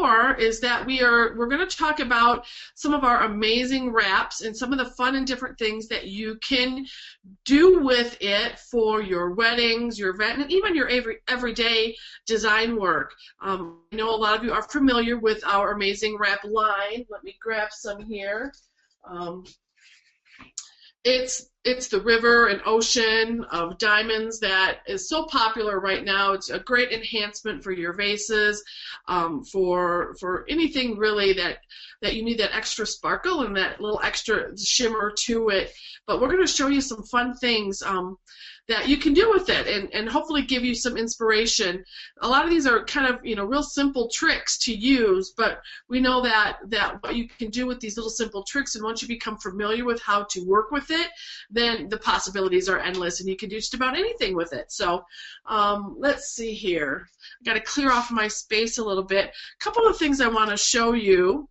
more is that we're going to talk about some of our amazing wraps and some of the fun and different things that you can do with it for your weddings, your event, and even your everyday design work. I know a lot of you are familiar with our amazing wrap line. Let me grab some here. It's the river and ocean of diamonds that is so popular right now. It's a great enhancement for your vases, for anything really that you need that extra sparkle and that little extra shimmer to it. But we're going to show you some fun things that you can do with it, and hopefully give you some inspiration. A lot of these are kind of, real simple tricks to use, but we know that what you can do with these little simple tricks, and once you become familiar with how to work with it, then the possibilities are endless, and you can do just about anything with it. So let's see here. I've got to clear off my space a little bit. A couple of things I want to show you.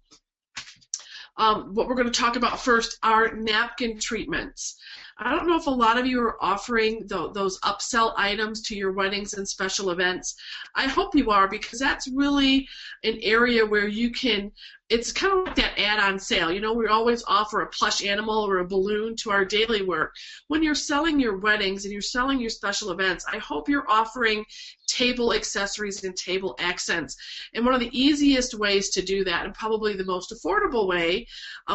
What we're going to talk about first are napkin treatments. I don't know if a lot of you are offering those upsell items to your weddings and special events. I hope you are, because that's really an area where you can, it's kind of like that add-on sale. We always offer a plush animal or a balloon to our daily work. When you're selling your weddings and you're selling your special events, I hope you're offering table accessories and table accents. And one of the easiest ways to do that, and probably the most affordable way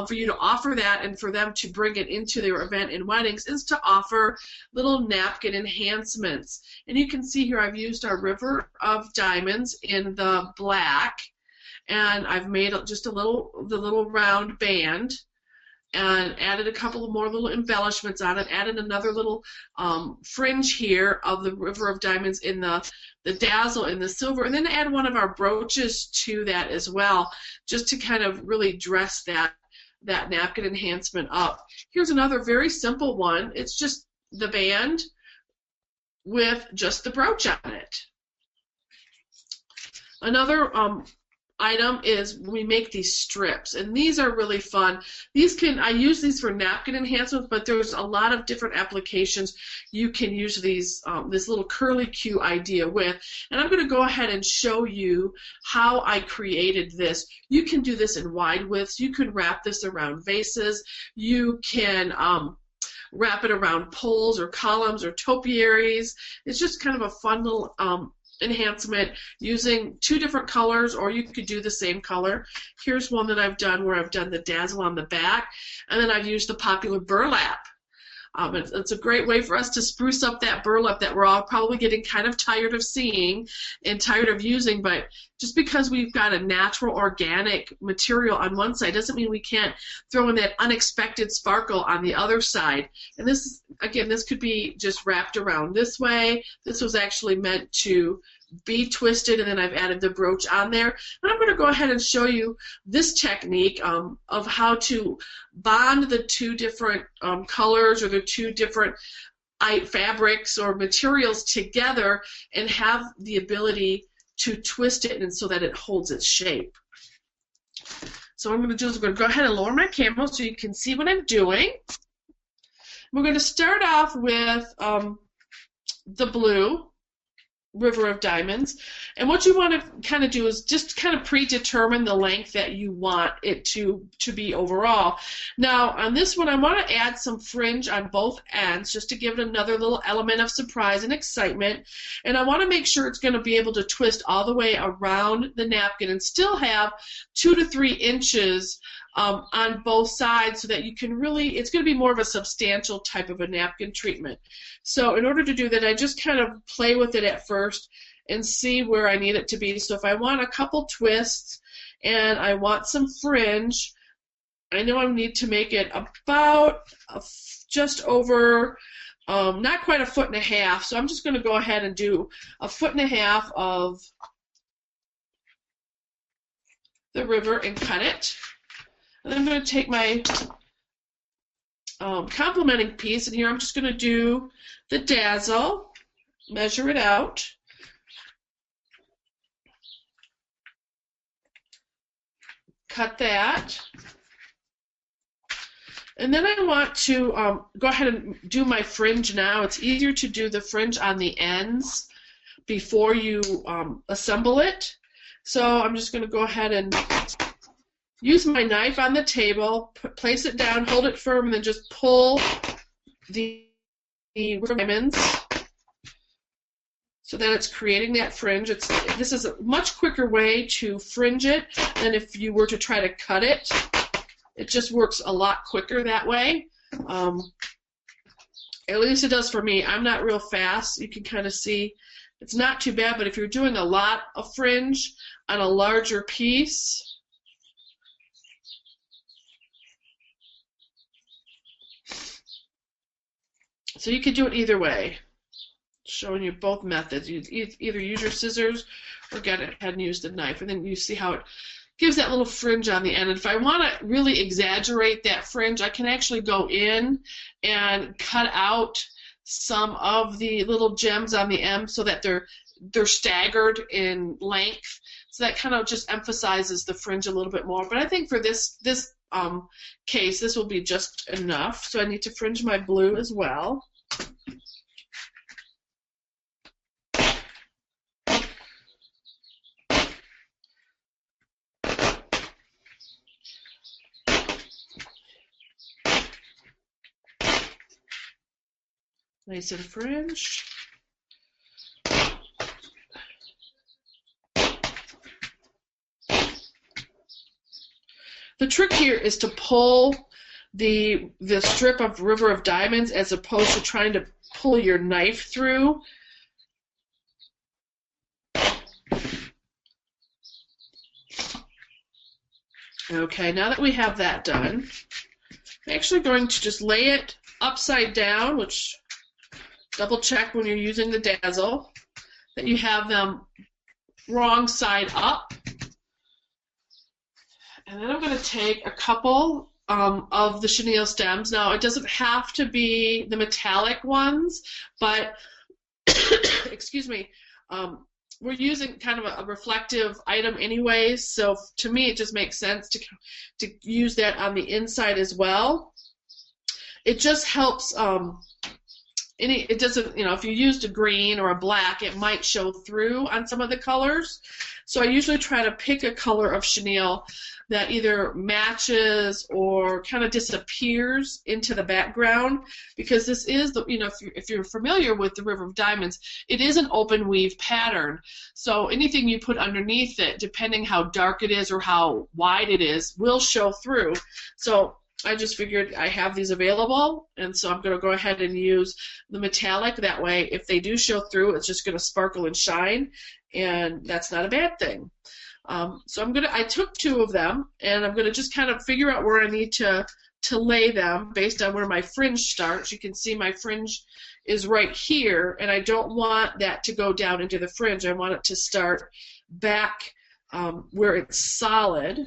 for you to offer that and for them to bring it into their event and weddings, is to offer little napkin enhancements. And you can see here I've used our River of Diamonds in the black, and I've made just the little round band, and added a couple of more little embellishments on it, added another little fringe here of the River of Diamonds in the dazzle in the silver, and then add one of our brooches to that as well, just to kind of really dress that napkin enhancement up. Here's another very simple one. It's just the band with just the brooch on it. Another item is we make these strips, and these are really fun. I use these for napkin enhancements, but there's a lot of different applications you can use these this little curly Q idea with, and I'm going to go ahead and show you how I created this. You can do this in wide widths. You can wrap this around vases. You can wrap it around poles or columns or topiaries. It's just kind of a fun little enhancement using two different colors, or you could do the same color. Here's one that I've done where I've done the dazzle on the back, and then I've used the popular burlap. It's a great way for us to spruce up that burlap that we're all probably getting kind of tired of seeing and tired of using, but just because we've got a natural organic material on one side doesn't mean we can't throw in that unexpected sparkle on the other side. And this, again, this could be just wrapped around this way. This was actually meant to be twisted, and then I've added the brooch on there. And I'm going to go ahead and show you this technique of how to bond the two different colors or the two different fabrics or materials together and have the ability to twist it and so that it holds its shape. So what I'm going to do is I'm going to go ahead and lower my camera so you can see what I'm doing. We're going to start off with the blue River of Diamonds, and what you want to kind of do is just kind of predetermine the length that you want it to be overall. Now on this one I want to add some fringe on both ends just to give it another little element of surprise and excitement, and I want to make sure it's going to be able to twist all the way around the napkin and still have 2 to 3 inches on both sides, so that you can really, it's going to be more of a substantial type of a napkin treatment. So in order to do that, I just kind of play with it at first and see where I need it to be. So if I want a couple twists and I want some fringe, I know I need to make it about just over, not quite 1.5 feet, so I'm just going to go ahead and do 1.5 feet of the river and cut it. And then I'm going to take my complementing piece, and here I'm just going to do the dazzle, measure it out, cut that, and then I want to go ahead and do my fringe now. It's easier to do the fringe on the ends before you assemble it. So I'm just going to go ahead and use my knife on the table, place it down, hold it firm, and then just pull the diamonds so that it's creating that fringe. This is a much quicker way to fringe it than if you were to try to cut it. It just works a lot quicker that way. At least it does for me. I'm not real fast. You can kind of see it's not too bad, but if you're doing a lot of fringe on a larger piece, so you could do it either way. Showing you both methods. You either use your scissors or get ahead and use the knife, and then you see how it gives that little fringe on the end. And if I want to really exaggerate that fringe, I can actually go in and cut out some of the little gems on the end so that they're staggered in length. So that kind of just emphasizes the fringe a little bit more. But I think for this case, this will be just enough. So I need to fringe my blue as well. Nice and fringe. The trick here is to pull the strip of River of Diamonds as opposed to trying to pull your knife through. Okay, now that we have that done, I'm actually going to just lay it upside down, which double check when you're using the dazzle that you have them wrong side up. And then I'm going to take a couple of the chenille stems. Now, it doesn't have to be the metallic ones, but, excuse me, we're using kind of a reflective item anyways, so to me it just makes sense to use that on the inside as well. It just helps, it doesn't, if you used a green or a black, it might show through on some of the colors. So I usually try to pick a color of chenille that either matches or kind of disappears into the background, because this is the, if you're familiar with the River of Diamonds, it is an open weave pattern. So anything you put underneath it, depending how dark it is or how wide it is, will show through. So I just figured I have these available, and so I'm going to go ahead and use the metallic. That way, if they do show through, it's just going to sparkle and shine, and that's not a bad thing. So I took two of them, and I'm going to just kind of figure out where I need to lay them based on where my fringe starts. You can see my fringe is right here, and I don't want that to go down into the fringe. I want it to start back where it's solid.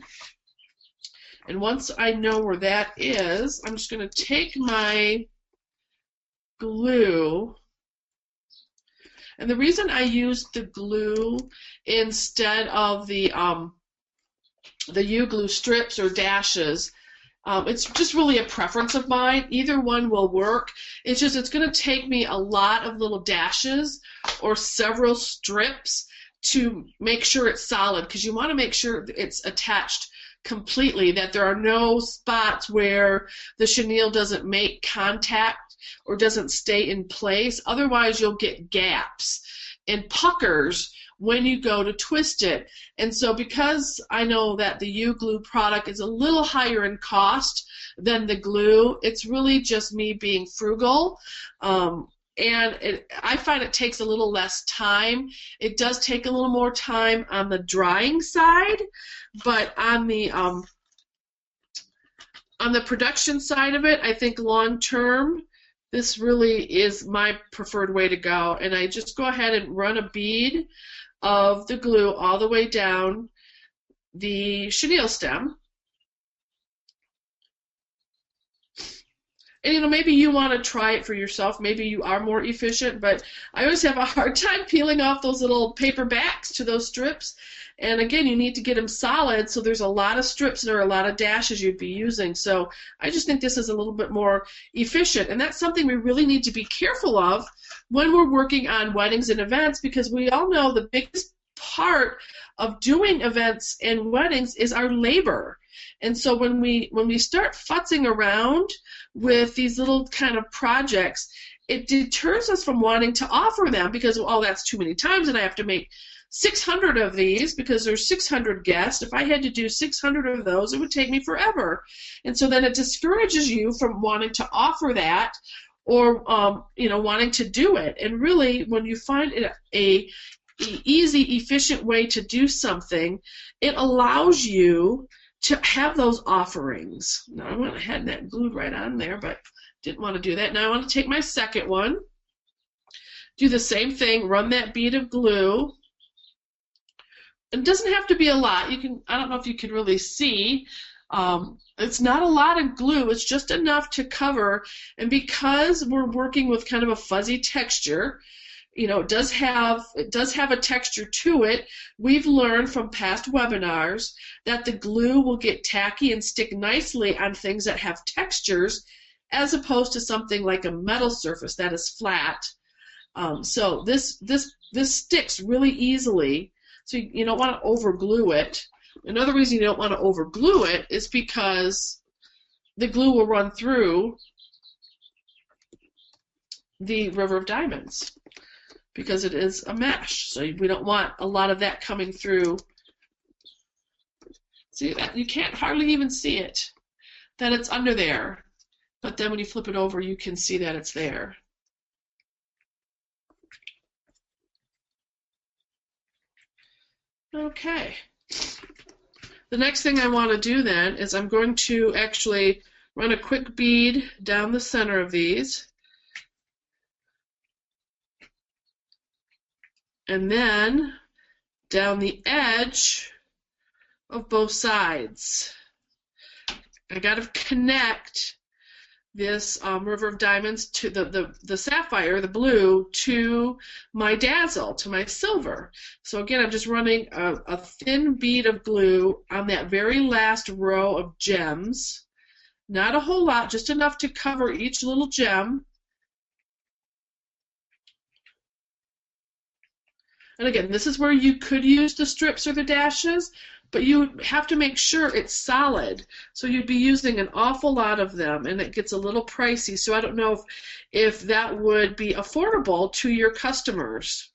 And once I know where that is, I'm just going to take my glue. And the reason I use the glue instead of the U-glue strips or dashes, it's just really a preference of mine. Either one will work. It's just it's going to take me a lot of little dashes or several strips to make sure it's solid, because you want to make sure it's attached completely, that there are no spots where the chenille doesn't make contact or doesn't stay in place. Otherwise, you'll get gaps and puckers when you go to twist it. And so because I know that the U-glue product is a little higher in cost than the glue, it's really just me being frugal. And I find it takes a little less time. It does take a little more time on the drying side, but on the production side of it, I think long term, this really is my preferred way to go. And I just go ahead and run a bead of the glue all the way down the chenille stem. And maybe you want to try it for yourself. Maybe you are more efficient, but I always have a hard time peeling off those little paper backs to those strips. And again, you need to get them solid, so there's a lot of strips and there are a lot of dashes you'd be using. So I just think this is a little bit more efficient, and that's something we really need to be careful of when we're working on weddings and events, because we all know the biggest part of doing events and weddings is our labor. And so when we start futzing around with these little kind of projects, it deters us from wanting to offer them because, oh, that's too many times and I have to make 600 of these because there's 600 guests. If I had to do 600 of those, it would take me forever. And so then it discourages you from wanting to offer that or wanting to do it. And really, when you find a easy, efficient way to do something, it allows you to have those offerings. Now, I went ahead and that glued right on there, but didn't want to do that. Now I want to take my second one, do the same thing, run that bead of glue. It doesn't have to be a lot. I don't know if you can really see. It's not a lot of glue. It's just enough to cover. And because we're working with kind of a fuzzy texture, it does have a texture to it. We've learned from past webinars that the glue will get tacky and stick nicely on things that have textures, as opposed to something like a metal surface that is flat. So this sticks really easily. So you don't want to overglue it. Another reason you don't want to overglue it is because the glue will run through the River of Diamonds because it is a mesh. So we don't want a lot of that coming through. See that? You can't hardly even see it, that it's under there. But then when you flip it over, you can see that it's there. Okay. The next thing I want to do then is I'm going to actually run a quick bead down the center of these. And then down the edge of both sides. I got to connect this River of Diamonds to the sapphire, the blue, to my dazzle, to my silver. So again, I'm just running a thin bead of glue on that very last row of gems. Not a whole lot, just enough to cover each little gem. And again, this is where you could use the strips or the dashes, but you have to make sure it's solid. So you'd be using an awful lot of them, and it gets a little pricey. So I don't know if that would be affordable to your customers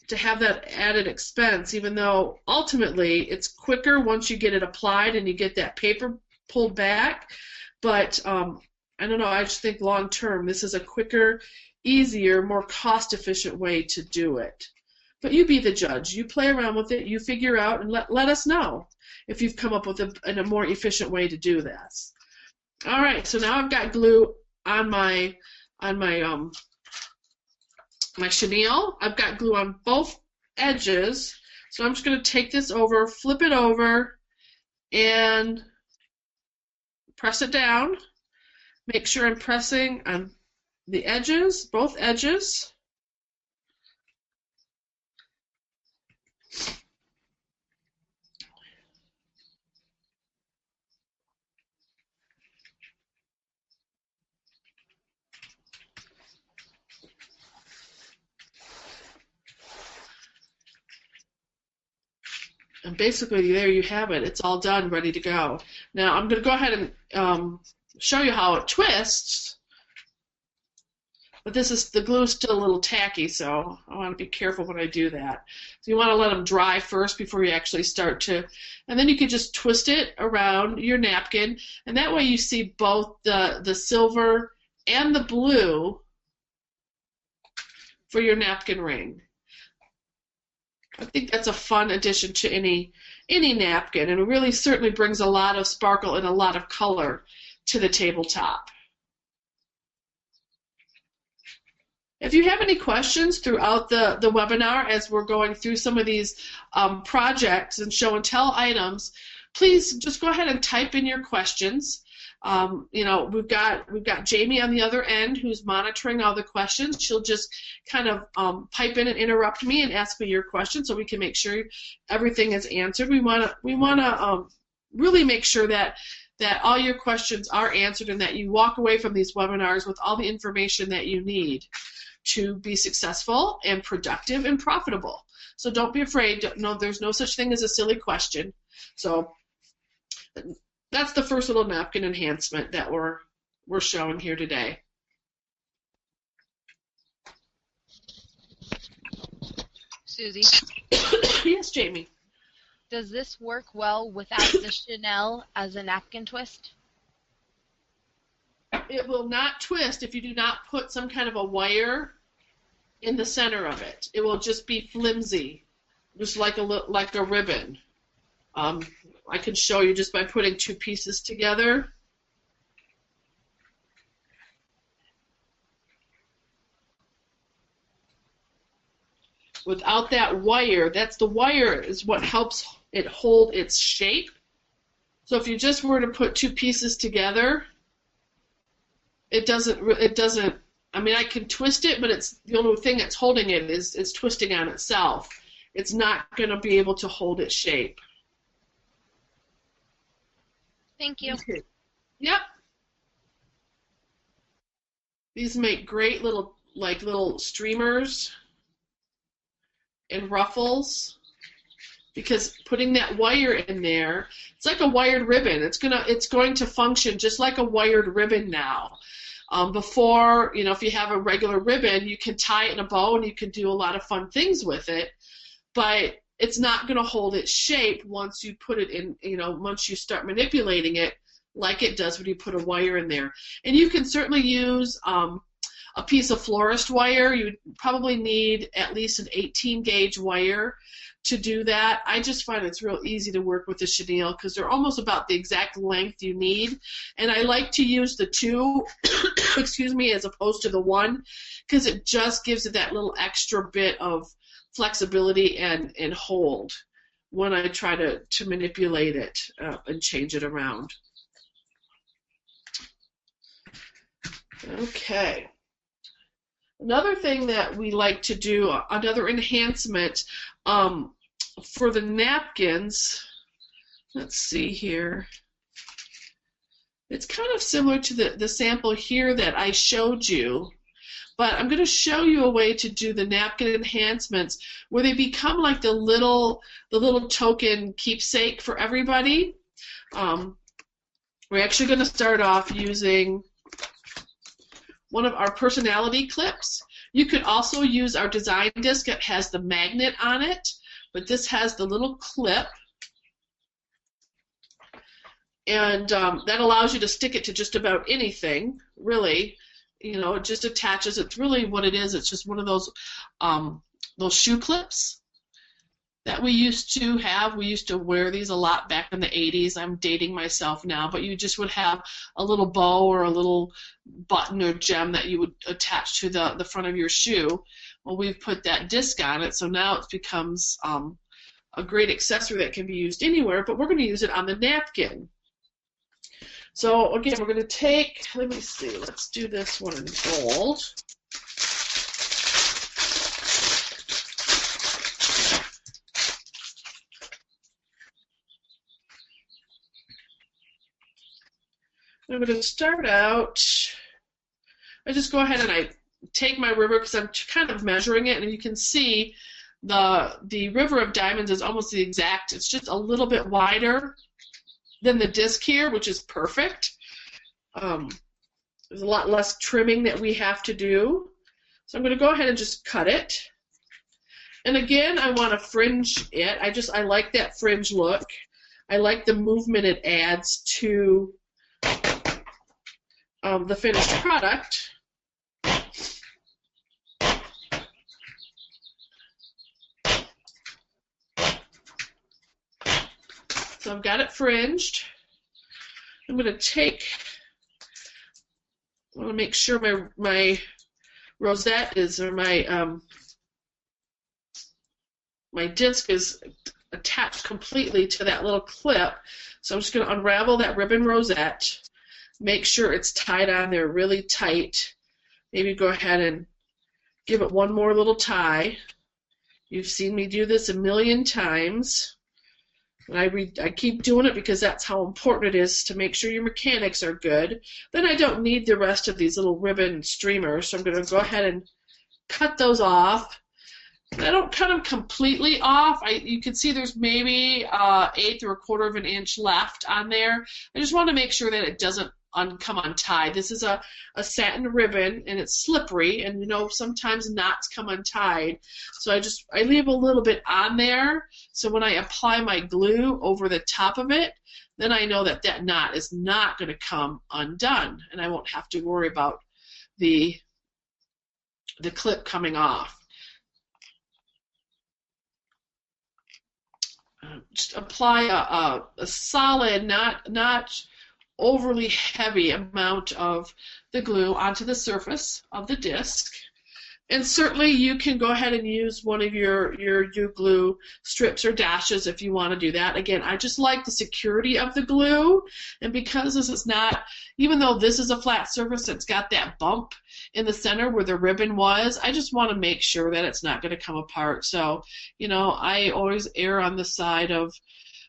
to have that added expense, even though ultimately it's quicker once you get it applied and you get that paper pulled back. But I don't know, I just think long term this is a quicker, easier, more cost-efficient way to do it. But you be the judge. You play around with it. You figure out and let us know if you've come up with a more efficient way to do this. All right. So now I've got glue on my chenille. I've got glue on both edges. So I'm just going to take this over, flip it over, and press it down. Make sure I'm pressing on the edges, both edges. And basically, there you have it. It's all done, ready to go. Now, I'm going to go ahead and show you how it twists. But the glue is still a little tacky, so I want to be careful when I do that. So you want to let them dry first before you actually start to, and then you can just twist it around your napkin, and that way you see both the silver and the blue for your napkin ring. I think that's a fun addition to any napkin, and it really certainly brings a lot of sparkle and a lot of color to the tabletop. If you have any questions throughout the webinar as we're going through some of these projects and show and tell items, please just go ahead and type in your questions. We've got Jamie on the other end who's monitoring all the questions. She'll just kind of pipe in and interrupt me and ask me your question so we can make sure everything is answered. We want to really make sure that all your questions are answered and that you walk away from these webinars with all the information that you need. to be successful and productive and profitable. So don't be afraid. No, there's no such thing as a silly question. So that's the first little napkin enhancement that we're showing here today. Susie? Yes, Jamie? Does this work well without the chenille as a napkin twist? It will not twist if you do not put some kind of a wire in the center of it. It will just be flimsy, just like a ribbon. I can show you just by putting two pieces together. Without that wire, the wire is what helps it hold its shape. So if you just were to put two pieces together, it doesn't, I mean, I can twist it, but it's the only thing that's holding it is twisting on itself. It's not going to be able to hold its shape. Thank you. Okay. Yep. These make great little streamers and ruffles, because putting that wire in there, it's like a wired ribbon. It's going to function just like a wired ribbon now. Before, if you have a regular ribbon, you can tie it in a bow and you can do a lot of fun things with it, but it's not going to hold its shape once you put it in, once you start manipulating it like it does when you put a wire in there. And you can certainly use a piece of florist wire. You would probably need at least an 18 gauge wire to do that. I just find it's real easy to work with the chenille because they're almost about the exact length you need. And I like to use the two, excuse me, as opposed to the one, because it just gives it that little extra bit of flexibility and hold when I try to manipulate it and change it around. Okay. Another thing that we like to do, another enhancement for the napkins, let's see here. It's kind of similar to the sample here that I showed you, but I'm going to show you a way to do the napkin enhancements where they become like the little token keepsake for everybody. We're actually going to start off using one of our personality clips. You could also use our design disc. It has the magnet on it, but this has the little clip. And that allows you to stick it to just about anything, really. It just attaches. It's really what it is. It's just one of those shoe clips that we used to have. We used to wear these a lot back in the 80s. I'm dating myself now, but you just would have a little bow or a little button or gem that you would attach to the front of your shoe. Well, we've put that disc on it, so now it becomes a great accessory that can be used anywhere, but we're going to use it on the napkin. So again, we're going to take, let me see, let's do this one in gold. I'm going to start out, I just go ahead and I take my river because I'm kind of measuring it, and you can see the river of diamonds is almost the exact, it's just a little bit wider than the disc here, which is perfect. There's a lot less trimming that we have to do. So I'm going to go ahead and just cut it. And again, I want to fringe it. I like that fringe look. I like the movement it adds to the finished product. So I've got it fringed. I'm going to I want to make sure my rosette is, or my disc is attached completely to that little clip. So I'm just going to unravel that ribbon rosette. Make sure it's tied on there really tight. Maybe go ahead and give it one more little tie. You've seen me do this a million times. And I keep doing it because that's how important it is to make sure your mechanics are good. Then I don't need the rest of these little ribbon streamers, so I'm going to go ahead and cut those off. I don't cut them completely off. You can see there's maybe eighth or a quarter of an inch left on there. I just want to make sure that it doesn't come untied. This is a satin ribbon and it's slippery, and you know sometimes knots come untied. So I leave a little bit on there, so when I apply my glue over the top of it, then I know that that knot is not going to come undone, and I won't have to worry about the clip coming off. Just apply a solid, not overly heavy amount of the glue onto the surface of the disc. And certainly you can go ahead and use one of your U-glue strips or dashes if you want to do that. Again, I just like the security of the glue, and because this is not, even though this is a flat surface, it's got that bump in the center where the ribbon was, I just want to make sure that it's not going to come apart. So, you know, I always err on the side of,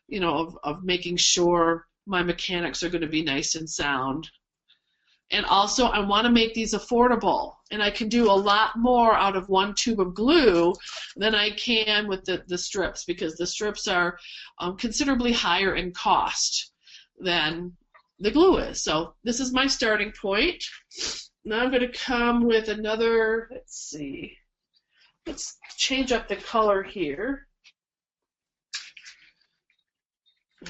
you know, of making sure my mechanics are going to be nice and sound. And also, I want to make these affordable, and I can do a lot more out of one tube of glue than I can with the strips, because the strips are considerably higher in cost than the glue is. So this is my starting point. Now I'm going to come with another, let's see, let's change up the color here.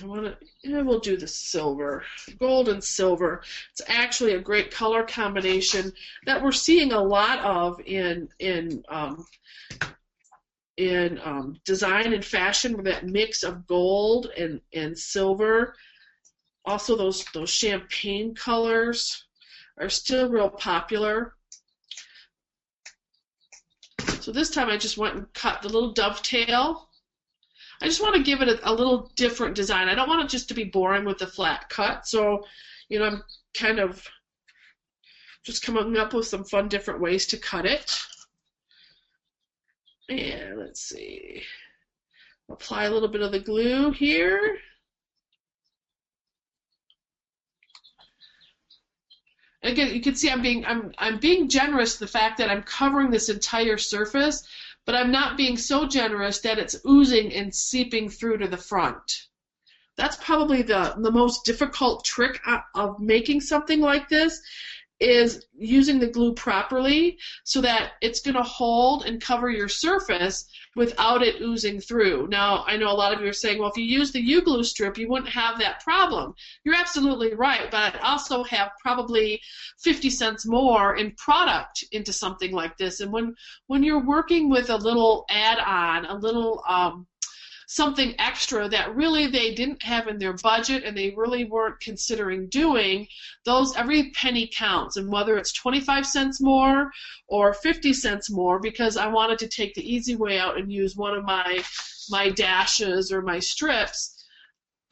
We'll do the silver, gold and silver. It's actually a great color combination that we're seeing a lot of in design and fashion, with that mix of gold and silver. Also, those champagne colors are still real popular. So this time I just went and cut the little dovetail. I just want to give it a little different design. I don't want it just to be boring with the flat cut. So, you know, I'm kind of just coming up with some fun different ways to cut it. And let's see. Apply a little bit of the glue here. Again, you can see I'm being generous to the fact that I'm covering this entire surface, but I'm not being so generous that it's oozing and seeping through to the front. That's probably the most difficult trick of making something like this, is using the glue properly so that it's going to hold and cover your surface without it oozing through. Now, I know a lot of you are saying, well, if you use the U-glue strip, you wouldn't have that problem. You're absolutely right, but I'd also have probably 50 cents more in product into something like this. And when you're working with a little add-on, a little something extra that really they didn't have in their budget and they really weren't considering doing, every penny counts. And whether it's 25 cents more or 50 cents more, because I wanted to take the easy way out and use one of my dashes or my strips,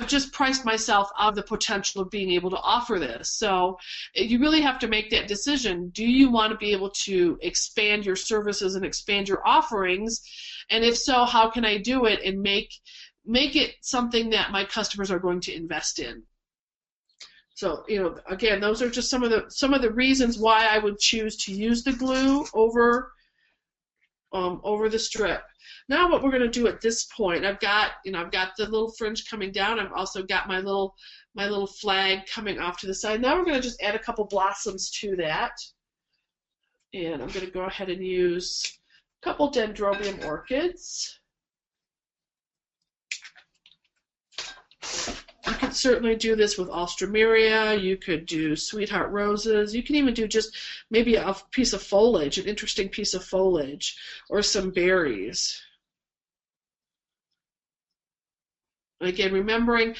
I've just priced myself out of the potential of being able to offer this. So you really have to make that decision. Do you want to be able to expand your services and expand your offerings? And if so, how can I do it and make it something that my customers are going to invest in? So, you know, again, those are just some of the reasons why I would choose to use the glue over the strip. Now what we're going to do at this point, I've got the little fringe coming down. I've also got my little flag coming off to the side. Now we're going to just add a couple blossoms to that. And I'm going to go ahead and use a couple dendrobium orchids. You could certainly do this with alstroemeria. You could do sweetheart roses. You can even do just maybe a piece of foliage, an interesting piece of foliage, or some berries. Again, remembering,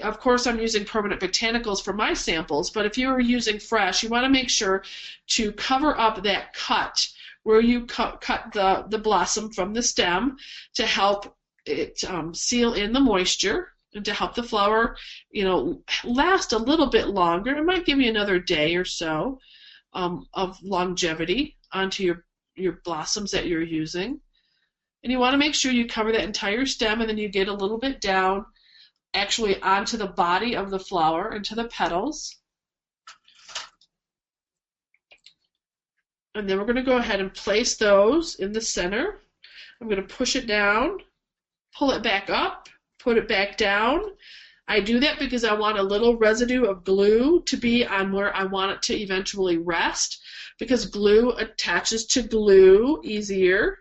of course I'm using permanent botanicals for my samples, but if you are using fresh, you want to make sure to cover up that cut where you cut the blossom from the stem to help it seal in the moisture and to help the flower, you know, last a little bit longer. It might give you another day or so of longevity onto your blossoms that you're using. And you want to make sure you cover that entire stem, and then you get a little bit down, actually onto the body of the flower, into the petals. And then we're going to go ahead and place those in the center. I'm going to push it down, pull it back up, put it back down. I do that because I want a little residue of glue to be on where I want it to eventually rest, because glue attaches to glue easier.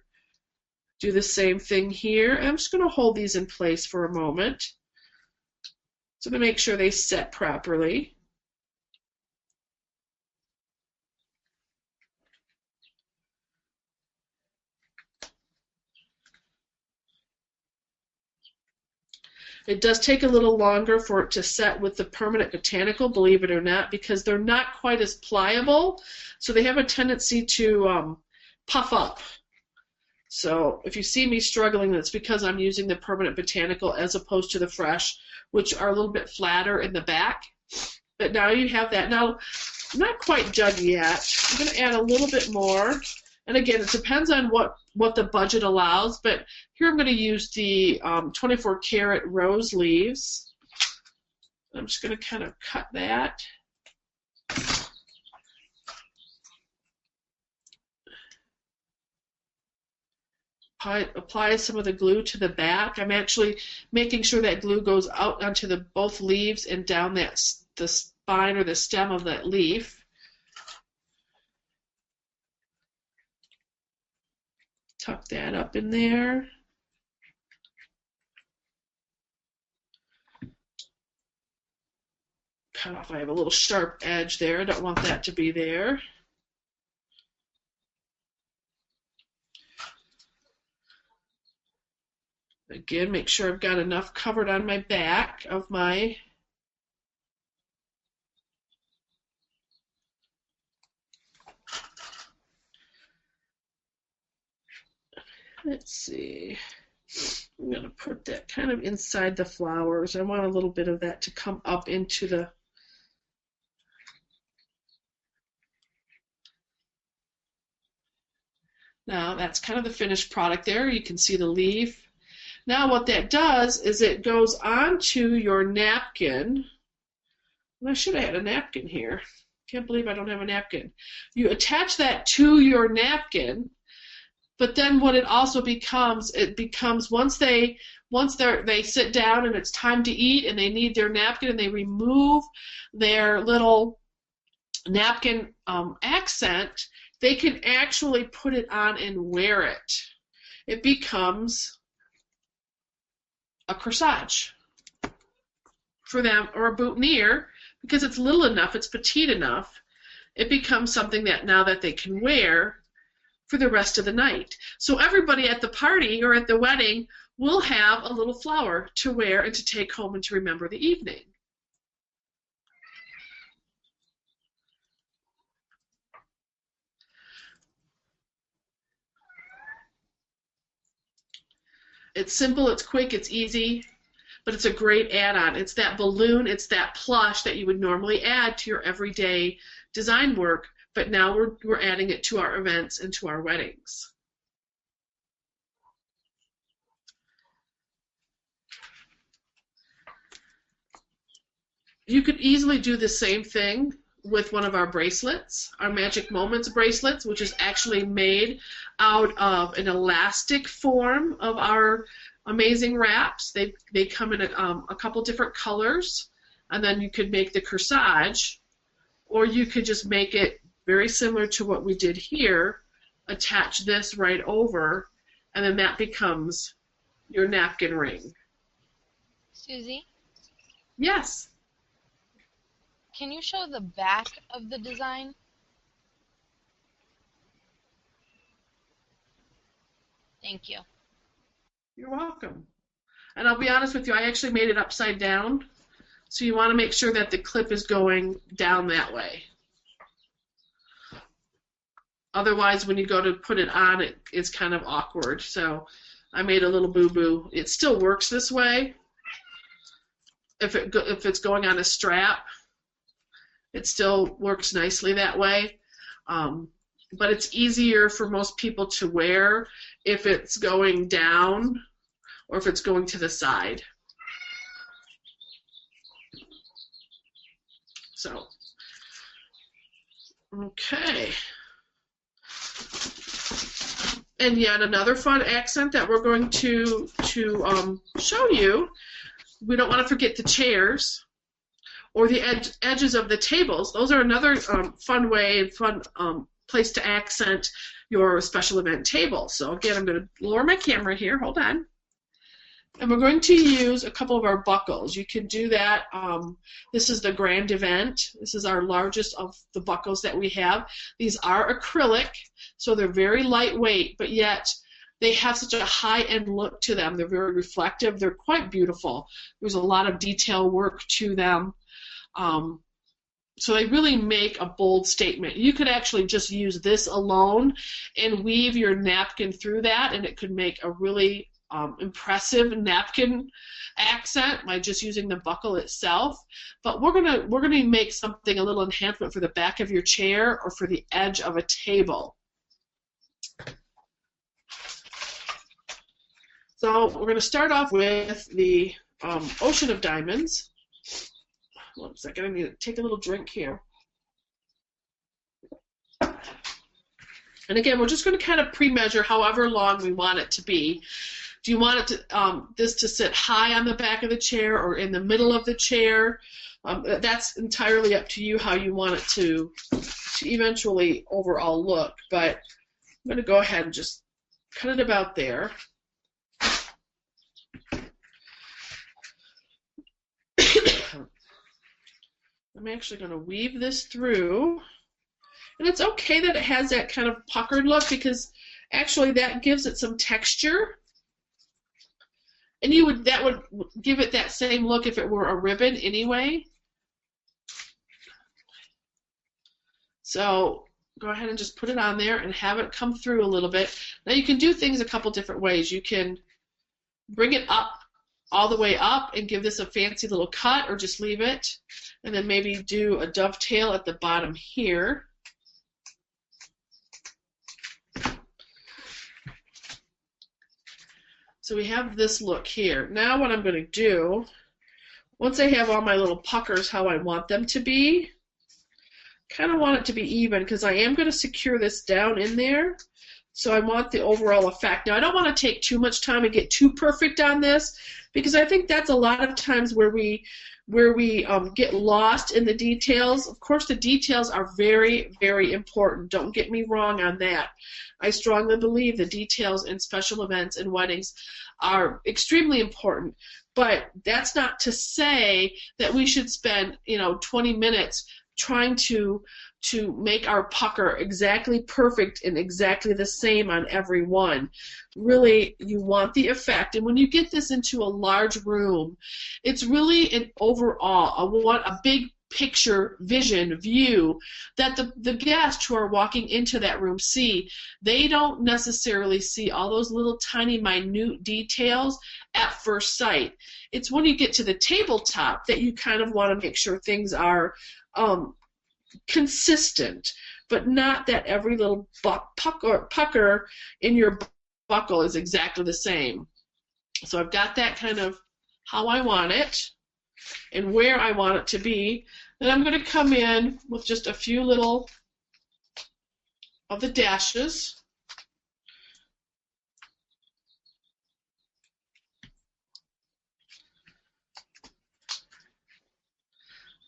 Do the same thing here. I'm just going to hold these in place for a moment so to make sure they set properly. It does take a little longer for it to set with the permanent botanical, believe it or not, because they're not quite as pliable, so they have a tendency to puff up. So if you see me struggling, that's because I'm using the permanent botanical as opposed to the fresh, which are a little bit flatter in the back. But now you have that. Now, I'm not quite done yet. I'm going to add a little bit more. And again, it depends on what the budget allows, but here I'm going to use the 24 karat rose leaves. I'm just going to kind of cut that. Apply some of the glue to the back. I'm actually making sure that glue goes out onto both leaves and down the spine or the stem of that leaf. Tuck that up in there. Cut off, I have a little sharp edge there. I don't want that to be there. Again, make sure I've got enough covered on my back of my let's see. I'm going to put that kind of inside the flowers. I want a little bit of that to come up into the Now that's kind of the finished product there. You can see the leaf. Now what that does is it goes onto your napkin. And I should have had a napkin here. Can't believe I don't have a napkin. You attach that to your napkin, but then what it also becomes, once they sit down and it's time to eat and they need their napkin and they remove their little napkin accent, they can actually put it on and wear it. It becomes a corsage for them, or a boutonniere, because it's little enough, it's petite enough. It becomes something that now that they can wear for the rest of the night. So everybody at the party or at the wedding will have a little flower to wear and to take home and to remember the evening. It's simple, it's quick, it's easy, but it's a great add-on. It's that balloon, it's that plush that you would normally add to your everyday design work, but now we're adding it to our events and to our weddings. You could easily do the same thing with one of our bracelets, our Magic Moments bracelets, which is actually made out of an elastic form of our amazing wraps. They come in a couple different colors, and then you could make the corsage, or you could just make it very similar to what we did here, attach this right over, and then that becomes your napkin ring. Susie? Yes. Can you show the back of the design? Thank you. You're welcome. And I'll be honest with you, I actually made it upside down. So you want to make sure that the clip is going down that way. Otherwise, when you go to put it on, it's kind of awkward. So I made a little boo-boo. It still works this way. If it's going on a strap, it still works nicely that way. But it's easier for most people to wear if it's going down or if it's going to the side. So, okay. And yet another fun accent that we're going to show you, we don't want to forget the chairs or the edges of the tables. Those are another fun way and fun place to accent your special event table. So again, I'm going to lower my camera here. Hold on. And we're going to use a couple of our buckles. You can do that. This is the grand event. This is our largest of the buckles that we have. These are acrylic, so they're very lightweight, but yet they have such a high-end look to them. They're very reflective. They're quite beautiful. There's a lot of detail work to them. So they really make a bold statement. You could actually just use this alone and weave your napkin through that, and it could make a really impressive napkin accent by just using the buckle itself. But we're gonna make something, a little enhancement for the back of your chair or for the edge of a table. So we're gonna start off with the Ocean of Diamonds. 1 second, I need to take a little drink here. And again, we're just going to kind of pre-measure however long we want it to be. Do you want it to this to sit high on the back of the chair or in the middle of the chair? That's entirely up to you how you want it to eventually overall look. But I'm going to go ahead and just cut it about there. I'm actually going to weave this through. And it's okay that it has that kind of puckered look because actually that gives it some texture. And that would give it that same look if it were a ribbon anyway. So go ahead and just put it on there and have it come through a little bit. Now you can do things a couple different ways. You can bring it up all the way up and give this a fancy little cut, or just leave it and then maybe do a dovetail at the bottom here. So we have this look here. Now what I'm going to do, once I have all my little puckers how I want them to be, kind of want it to be even because I am going to secure this down in there. So I want the overall effect. Now I don't want to take too much time and get too perfect on this because I think that's a lot of times where we get lost in the details. Of course, the details are very, very important. Don't get me wrong on that. I strongly believe the details in special events and weddings are extremely important. But that's not to say that we should spend 20 minutes trying to make our pucker exactly perfect and exactly the same on every one. Really, you want the effect. And when you get this into a large room, it's really an overall, a big picture view that the guests who are walking into that room see. They don't necessarily see all those little tiny minute details at first sight. It's when you get to the tabletop that you kind of want to make sure things are consistent, but not that every little pucker in your buckle is exactly the same. So I've got that kind of how I want it and where I want it to be. Then I'm going to come in with just a few little of the dashes.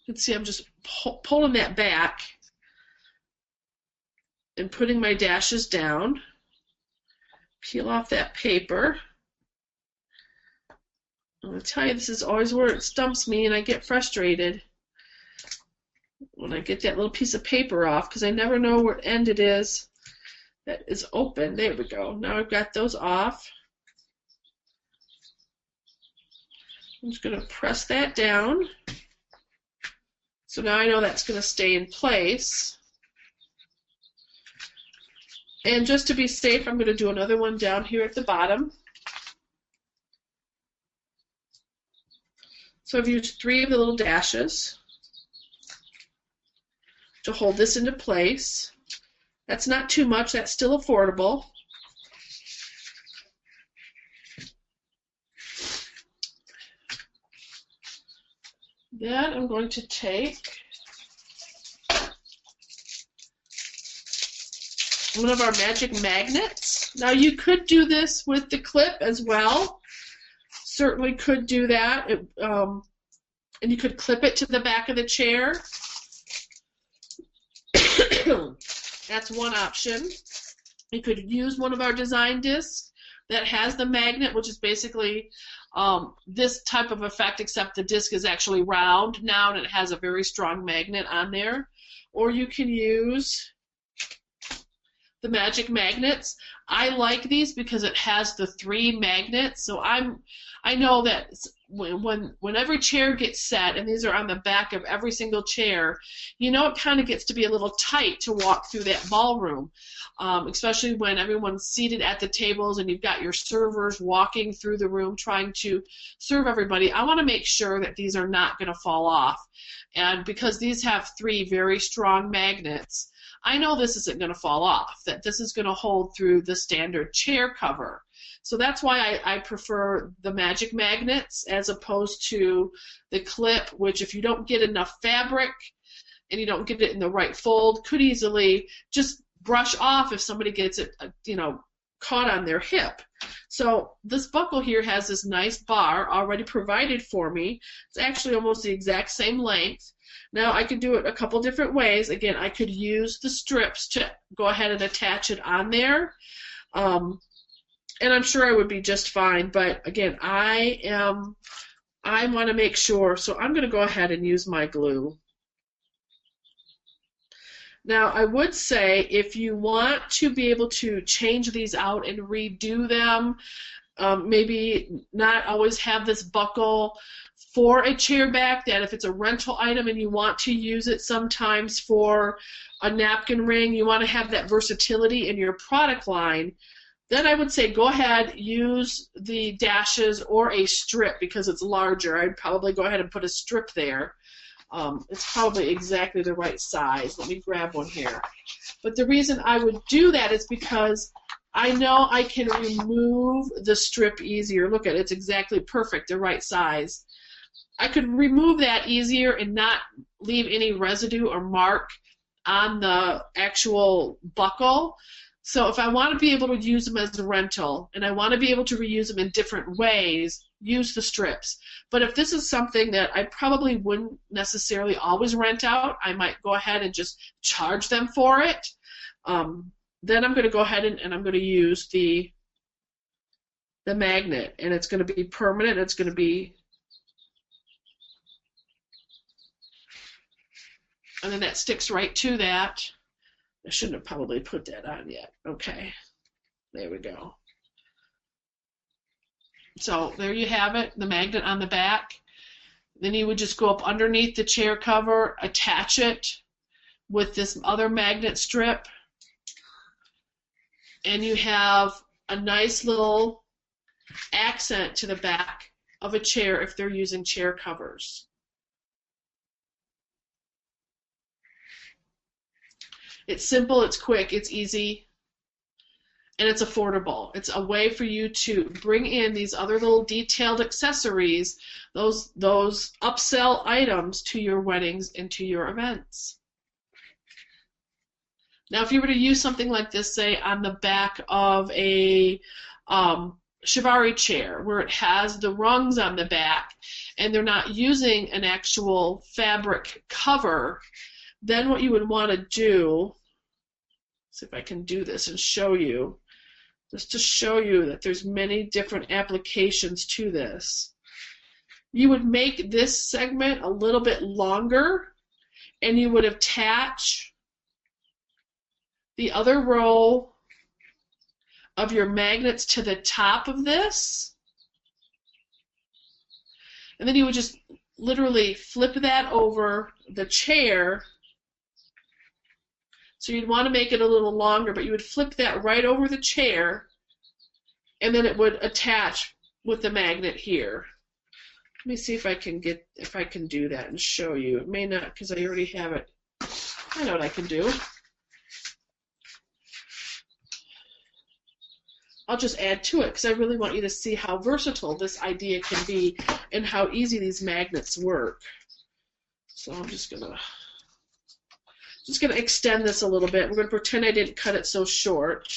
You can see I'm just pulling that back and putting my dashes down. Peel off that paper. I'm going to tell you, this is always where it stumps me and I get frustrated when I get that little piece of paper off because I never know what end it is that is open. There we go. Now I've got those off. I'm just going to press that down. So now I know that's going to stay in place. And just to be safe, I'm going to do another one down here at the bottom. So I've used 3 of the little dashes to hold this into place. That's not too much, that's still affordable. Then I'm going to take one of our magic magnets. Now you could do this with the clip as well. Certainly could do that. And you could clip it to the back of the chair. That's one option. You could use one of our design discs that has the magnet, which is basically this type of effect, except the disc is actually round now and it has a very strong magnet on there. Or you can use the magic magnets. I like these because it has the 3 magnets. So I know that when every chair gets set, and these are on the back of every single chair, you know it kind of gets to be a little tight to walk through that ballroom, especially when everyone's seated at the tables and you've got your servers walking through the room trying to serve everybody. I want to make sure that these are not going to fall off. And because these have 3 very strong magnets, I know this isn't going to fall off, that this is going to hold through the standard chair cover. So that's why I prefer the magic magnets as opposed to the clip, which if you don't get enough fabric and you don't get it in the right fold, could easily just brush off if somebody gets it, caught on their hip. So this buckle here has this nice bar already provided for me. It's actually almost the exact same length. Now I could do it a couple different ways. Again, I could use the strips to go ahead and attach it on there. And I'm sure I would be just fine, but again, I want to make sure, so I'm going to go ahead and use my glue. Now, I would say if you want to be able to change these out and redo them, maybe not always have this buckle for a chair back, that if it's a rental item and you want to use it sometimes for a napkin ring, you want to have that versatility in your product line, then I would say go ahead, use the dashes or a strip because it's larger. I'd probably go ahead and put a strip there. It's probably exactly the right size. Let me grab one here. But the reason I would do that is because I know I can remove the strip easier. Look at it, it's exactly perfect, the right size. I could remove that easier and not leave any residue or mark on the actual buckle. So if I want to be able to use them as a rental and I want to be able to reuse them in different ways, use the strips. But if this is something that I probably wouldn't necessarily always rent out, I might go ahead and just charge them for it. Then I'm going to go ahead and I'm going to use the magnet, and it's going to be permanent. It's going to be, and then that sticks right to that. I shouldn't have probably put that on yet. Okay, there we go. So there you have it, the magnet on the back. Then you would just go up underneath the chair cover, attach it with this other magnet strip, and you have a nice little accent to the back of a chair if they're using chair covers. It's simple, it's quick, it's easy, and it's affordable. It's a way for you to bring in these other little detailed accessories, those upsell items to your weddings and to your events. Now, if you were to use something like this, say, on the back of a Chiavari chair, where it has the rungs on the back, and they're not using an actual fabric cover, then what you would want to do, see if I can do this and show you, just to show you that there's many different applications to this. You would make this segment a little bit longer, and you would attach the other row of your magnets to the top of this, and then you would just literally flip that over the chair. So you'd want to make it a little longer, but you would flip that right over the chair, and then it would attach with the magnet here. Let me see if I can do that and show you. It may not, because I already have it. I know what I can do. I'll just add to it because I really want you to see how versatile this idea can be and how easy these magnets work. So I'm just gonna extend this a little bit. We're gonna pretend I didn't cut it so short.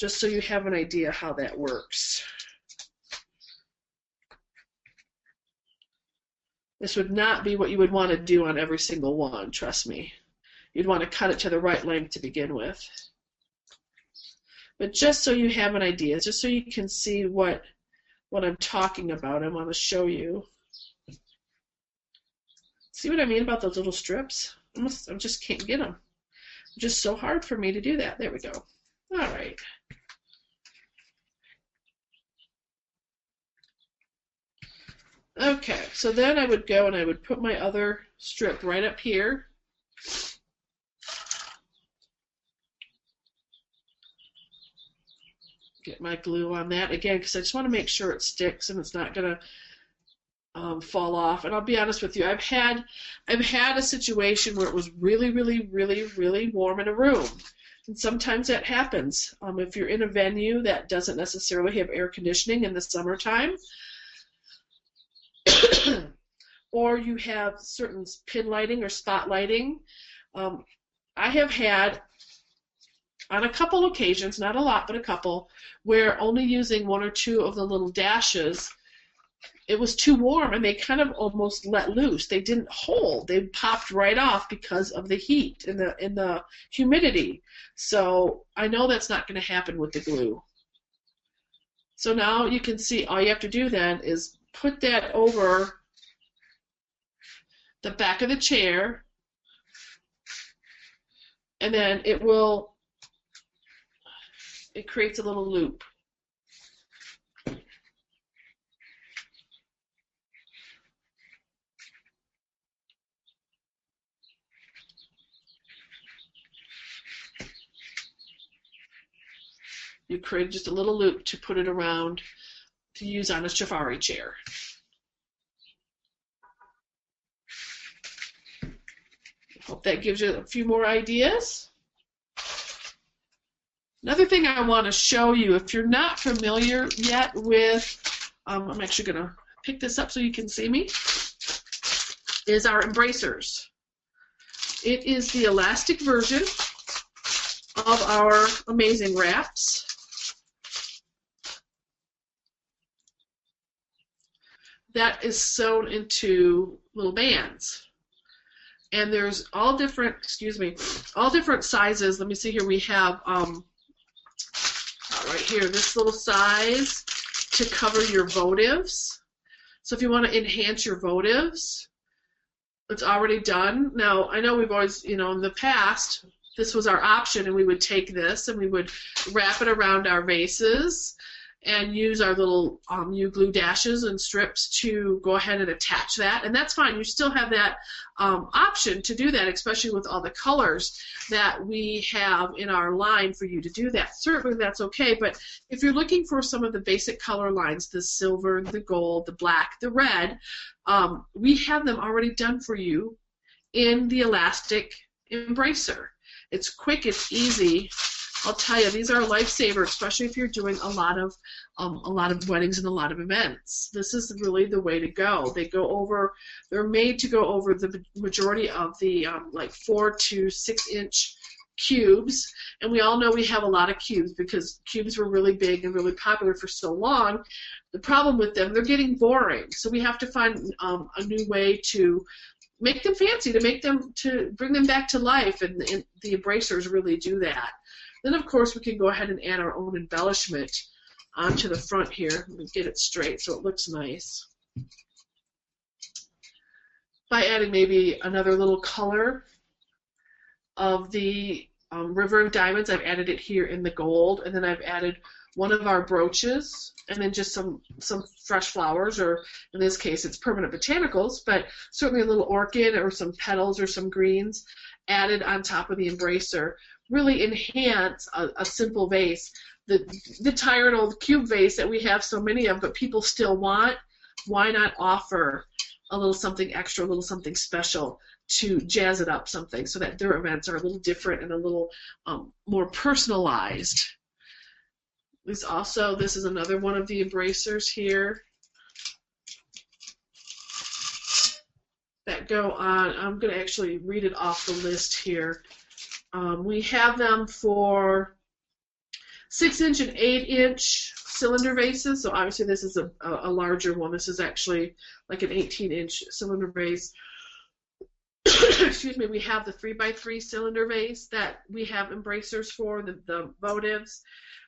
just so you have an idea how that works. This would not be what you would want to do on every single one, trust me. You'd want to cut it to the right length to begin with. But just so you have an idea, just so you can see what I'm talking about, I want to show you. See what I mean about those little strips? I just can't get them. It's just so hard for me to do that. There we go. All right. Okay, so then I would go and I would put my other strip right up here. Get my glue on that again because I just want to make sure it sticks and it's not going to fall off. And I'll be honest with you, I've had a situation where it was really, really, really, really warm in a room. And sometimes that happens. If you're in a venue that doesn't necessarily have air conditioning in the summertime, or you have certain pin lighting or spot lighting. I have had, on a couple occasions, not a lot, but a couple, where only using one or two of the little dashes, it was too warm and they kind of almost let loose. They didn't hold. They popped right off because of the heat and the humidity. So I know that's not going to happen with the glue. So now you can see all you have to do then is put that over the back of the chair, and then it creates a little loop. You create just a little loop to put it around to use on a safari chair. Hope that gives you a few more ideas. Another thing I want to show you, if you're not familiar yet with, I'm actually going to pick this up so you can see me, is our embracers. It is the elastic version of our amazing wraps. That is sewn into little bands. And there's all different, all different sizes. Let me see here. We have right here, this little size to cover your votives. So if you want to enhance your votives, it's already done. Now, I know we've always, in the past, this was our option, and we would take this and we would wrap it around our vases and use our little U-glue dashes and strips to go ahead and attach that. And that's fine. You still have that option to do that, especially with all the colors that we have in our line for you to do that. Certainly that's okay, but if you're looking for some of the basic color lines, the silver, the gold, the black, the red, we have them already done for you in the elastic embracer. It's quick, it's easy. I'll tell you, these are a lifesaver, especially if you're doing a lot of weddings and a lot of events. This is really the way to go. They're made to go over the majority of the like 4 to 6 inch cubes, and we all know we have a lot of cubes because cubes were really big and really popular for so long. The problem with them, they're getting boring, so we have to find a new way to make them fancy, to bring them back to life, and the embracers really do that. Then, of course, we can go ahead and add our own embellishment onto the front here and get it straight so it looks nice. By adding maybe another little color of the River of Diamonds, I've added it here in the gold, and then I've added one of our brooches, and then just some fresh flowers, or in this case it's permanent botanicals, but certainly a little orchid or some petals or some greens added on top of the embracer. Really enhance a simple vase. The tired old cube vase that we have so many of, but people still want, why not offer a little something extra, a little something special to jazz it up something so that their events are a little different and a little more personalized. This is another one of the embracers here that go on. I'm going to actually read it off the list here. We have them for 6-inch and 8-inch cylinder vases. So obviously this is a larger one. This is actually like an 18-inch cylinder vase. Excuse me. We have the 3x3 cylinder vase that we have embracers for, the votives.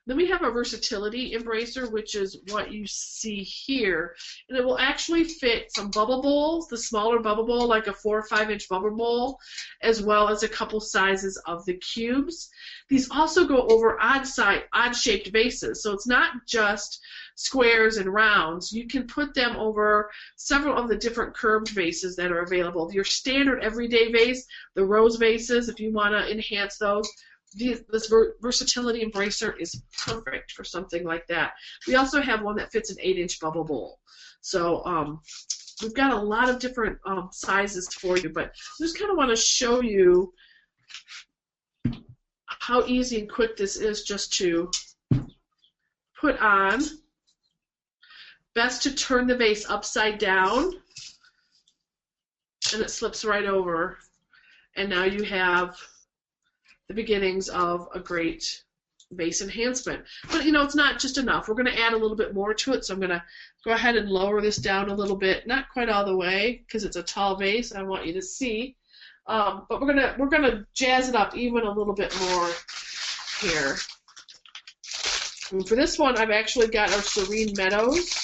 Then we have a versatility embracer, which is what you see here. And it will actually fit some bubble bowls, the smaller bubble bowl, like a 4 or 5-inch bubble bowl, as well as a couple sizes of the cubes. These also go over odd-shaped vases. So it's not just squares and rounds. You can put them over several of the different curved vases that are available. Your standard everyday vase, the rose vases, if you want to enhance those, this versatility embracer is perfect for something like that. We also have one that fits an 8-inch bubble bowl. So we've got a lot of different sizes for you, but I just kind of want to show you how easy and quick this is just to put on. Best to turn the vase upside down, and it slips right over. And now you have the beginnings of a great vase enhancement. But, you know, it's not just enough. We're going to add a little bit more to it, so I'm going to go ahead and lower this down a little bit. Not quite all the way, because it's a tall vase, and I want you to see. But we're gonna jazz it up even a little bit more here. And for this one, I've actually got our Serene Meadows.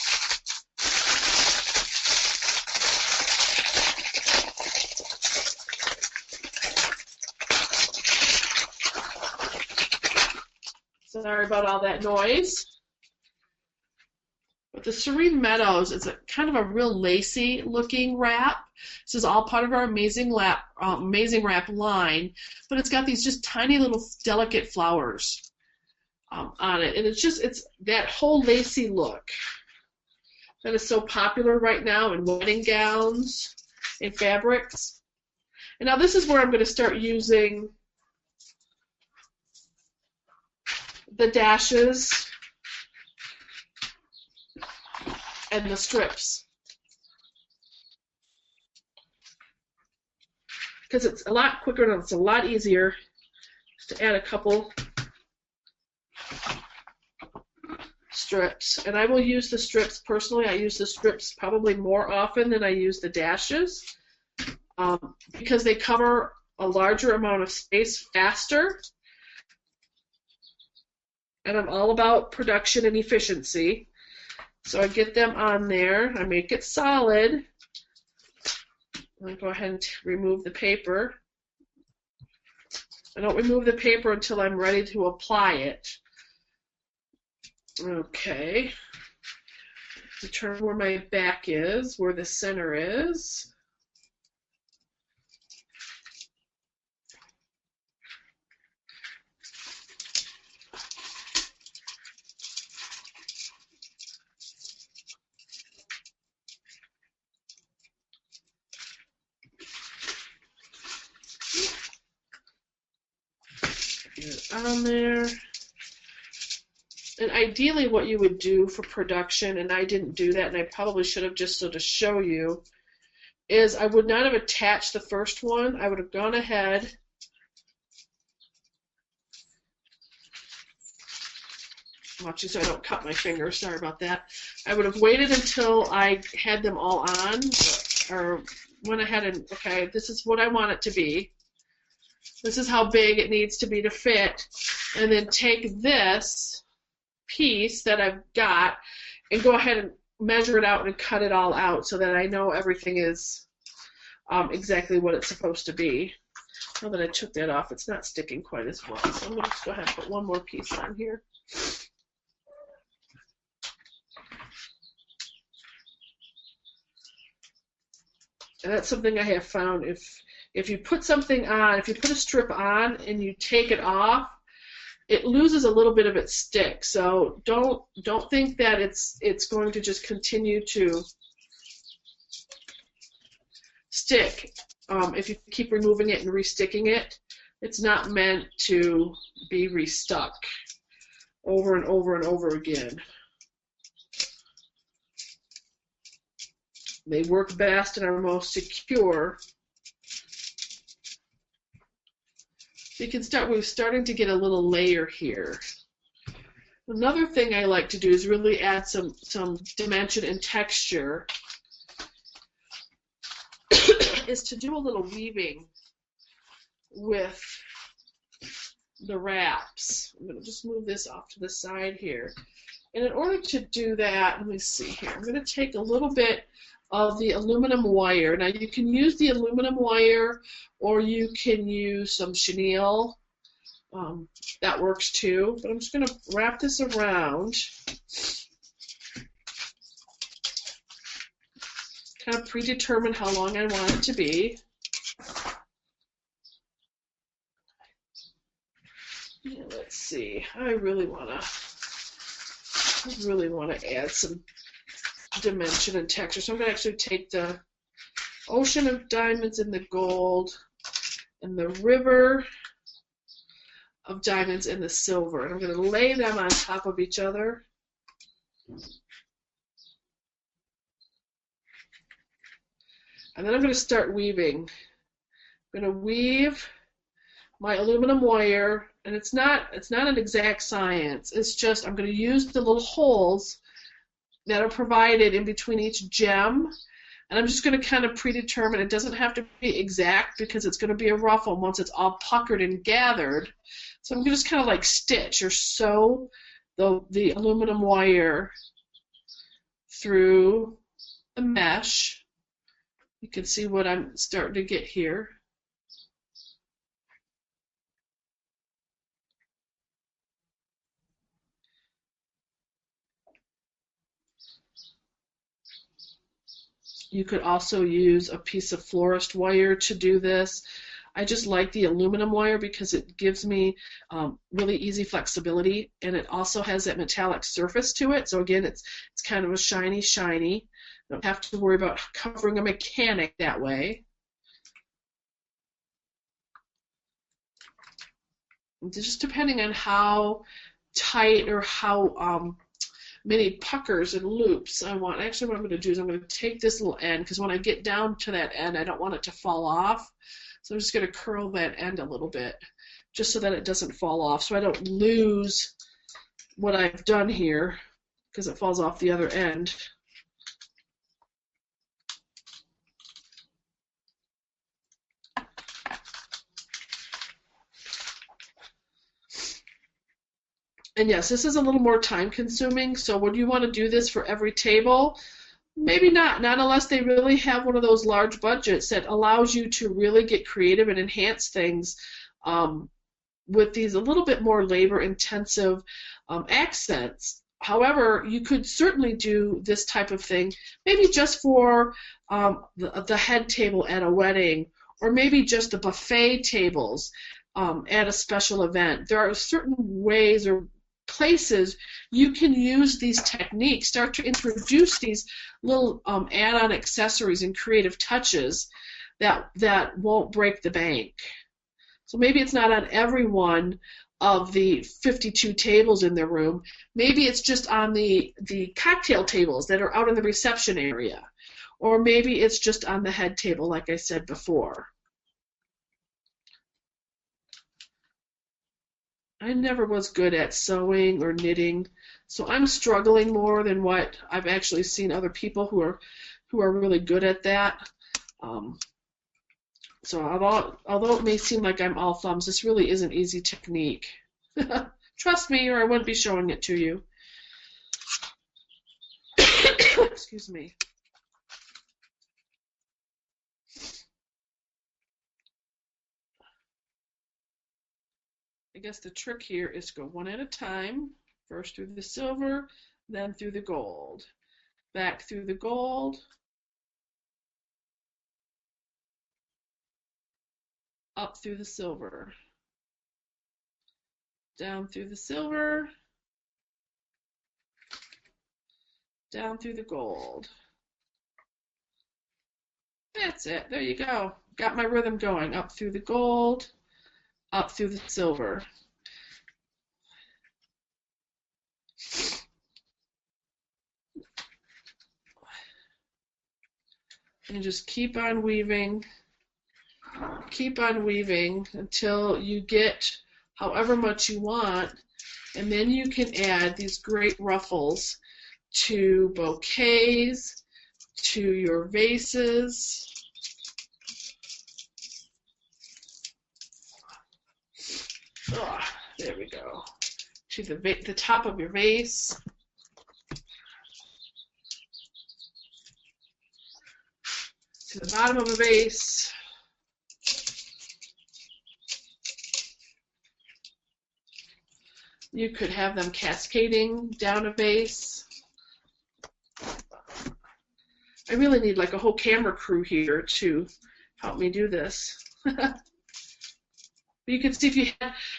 Sorry about all that noise. But the Serene Meadows is kind of a real lacy looking wrap. This is all part of our Amazing Wrap line, but it's got these just tiny little delicate flowers on it, and it's that whole lacy look that is so popular right now in wedding gowns and fabrics. And now this is where I'm going to start using the dashes and the strips, because it's a lot quicker and it's a lot easier just to add a couple strips. And I will use the strips personally. I use the strips probably more often than I use the dashes because they cover a larger amount of space faster. And I'm all about production and efficiency. So I get them on there. I make it solid. I'll go ahead and remove the paper. I don't remove the paper until I'm ready to apply it. Okay. Determine where my back is, where the center is. On there. And ideally what you would do for production, and I didn't do that, and I probably should have just so to show you, is I would not have attached the first one. I would have gone ahead watching so I don't cut my fingers, sorry about that. I would have waited until I had them all on, or went ahead and, okay, this is what I want it to be. This is how big it needs to be to fit, and then take this piece that I've got and go ahead and measure it out and cut it all out so that I know everything is exactly what it's supposed to be. Now that I took that off, it's not sticking quite as well, so I'm going to just go ahead and put one more piece on here. And that's something I have found. If you put something on, if you put a strip on and you take it off, it loses a little bit of its stick. So don't think that it's going to just continue to stick. If you keep removing it and resticking it, it's not meant to be restuck over and over and over again. They work best and are most secure. You can start, we're starting to get a little layer here. Another thing I like to do is really add some dimension and texture is to do a little weaving with the wraps. I'm going to just move this off to the side here. And in order to do that, let me see here. I'm going to take a little bit of the aluminum wire. Now you can use the aluminum wire or you can use some chenille. That works too. But I'm just going to wrap this around. Kind of predetermine how long I want it to be. Yeah, let's see. I really want to add some dimension and texture. So I'm going to actually take the ocean of diamonds and the gold and the river of diamonds and the silver. And I'm going to lay them on top of each other. And then I'm going to start weaving. I'm going to weave my aluminum wire, and it's not an exact science. It's just I'm going to use the little holes that are provided in between each gem, and I'm just going to kind of predetermine. It doesn't have to be exact because it's going to be a ruffle once it's all puckered and gathered. So I'm just kind of like stitch or sew the aluminum wire through the mesh. You can see what I'm starting to get here. You could also use a piece of florist wire to do this. I just like the aluminum wire because it gives me really easy flexibility, and it also has that metallic surface to it. So again, it's kind of a shiny. Don't have to worry about covering a mechanic that way. Just depending on how tight or how many puckers and loops I want. Actually, what I'm going to do is I'm going to take this little end, because when I get down to that end, I don't want it to fall off. So I'm just going to curl that end a little bit, just so that it doesn't fall off, so I don't lose what I've done here, because it falls off the other end. And yes, this is a little more time consuming, so would you want to do this for every table? Maybe not unless they really have one of those large budgets that allows you to really get creative and enhance things with these a little bit more labor-intensive accents. However, you could certainly do this type of thing maybe just for the head table at a wedding, or maybe just the buffet tables at a special event. There are certain ways or places you can use these techniques, start to introduce these little add-on accessories and creative touches that won't break the bank. So maybe it's not on every one of the 52 tables in the room. Maybe it's just on the cocktail tables that are out in the reception area. Or maybe it's just on the head table, like I said before. I never was good at sewing or knitting, so I'm struggling more than what I've actually seen other people who are really good at that. So although it may seem like I'm all thumbs, this really is an easy technique. Trust me, or I wouldn't be showing it to you. Excuse me. I guess the trick here is to go one at a time. First through the silver, then through the gold. Back through the gold. Up through the silver. Down through the silver. Down through the gold. That's it. There you go. Got my rhythm going. Up through the gold. Up through the silver. And just keep on weaving until you get however much you want And then you can add these great ruffles to bouquets, to your vases. Oh, there we go. To the top of your vase. To the bottom of a vase. You could have them cascading down a vase. I really need like a whole camera crew here to help me do this. You can see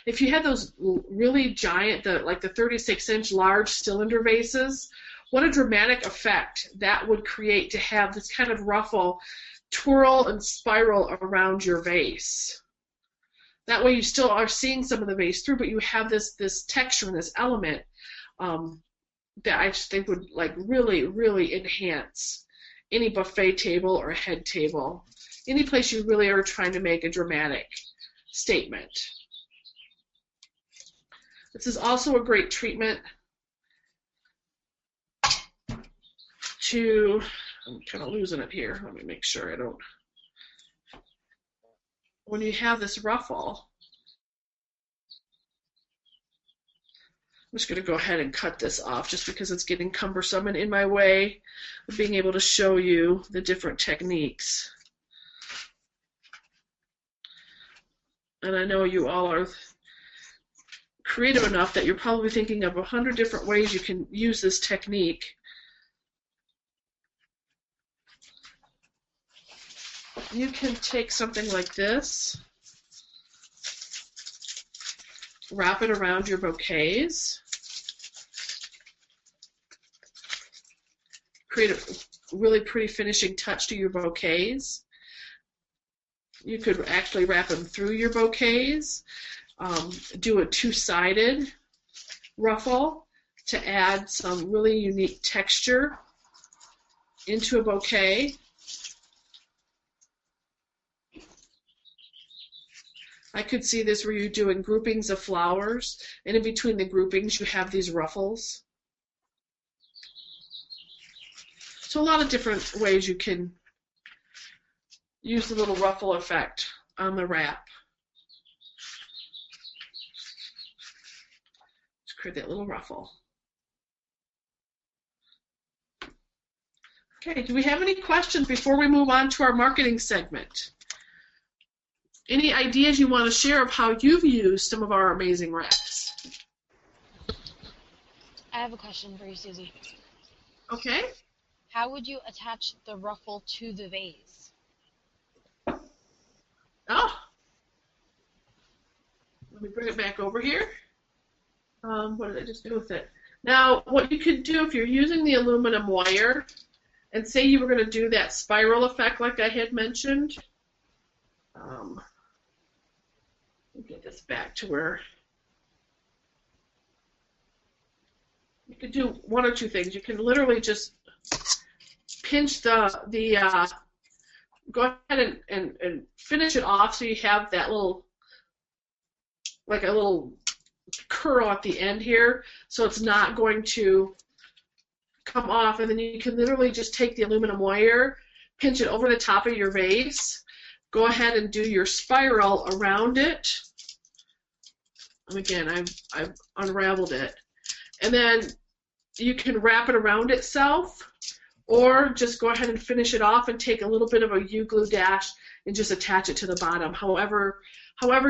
if you had those really giant, like the 36-inch large cylinder vases, what a dramatic effect that would create to have this kind of ruffle twirl and spiral around your vase. That way you still are seeing some of the vase through, but you have this texture and this element that I just think would like really, really enhance any buffet table or head table, any place you really are trying to make a dramatic statement. This is also a great treatment to, I'm kind of losing it here. Let me make sure I don't. When you have this ruffle, I'm just going to go ahead and cut this off just because it's getting cumbersome and in my way of being able to show you the different techniques. And I know you all are creative enough that you're probably thinking of 100 different ways you can use this technique. You can take something like this, wrap it around your bouquets, create a really pretty finishing touch to your bouquets. You could actually wrap them through your bouquets, do a two-sided ruffle to add some really unique texture into a bouquet. I could see this where you're doing groupings of flowers, and in between the groupings you have these ruffles. So a lot of different ways you can use the little ruffle effect on the wrap. Just create that little ruffle. Okay, do we have any questions before we move on to our marketing segment? Any ideas you want to share of how you've used some of our amazing wraps? I have a question for you, Susie. Okay. How would you attach the ruffle to the vase? Oh. Let me bring it back over here. What did I just do with it? Now, what you could do if you're using the aluminum wire, and say you were going to do that spiral effect like I had mentioned, let me get this back to where you could do one or two things. You can literally just pinch go ahead and finish it off so you have that little, like a little curl at the end here, so it's not going to come off, and then you can literally just take the aluminum wire, pinch it over the top of your vase, go ahead and do your spiral around it. And again, I've unraveled it. And then you can wrap it around itself, or just go ahead and finish it off and take a little bit of a U-glue dash and just attach it to the bottom. However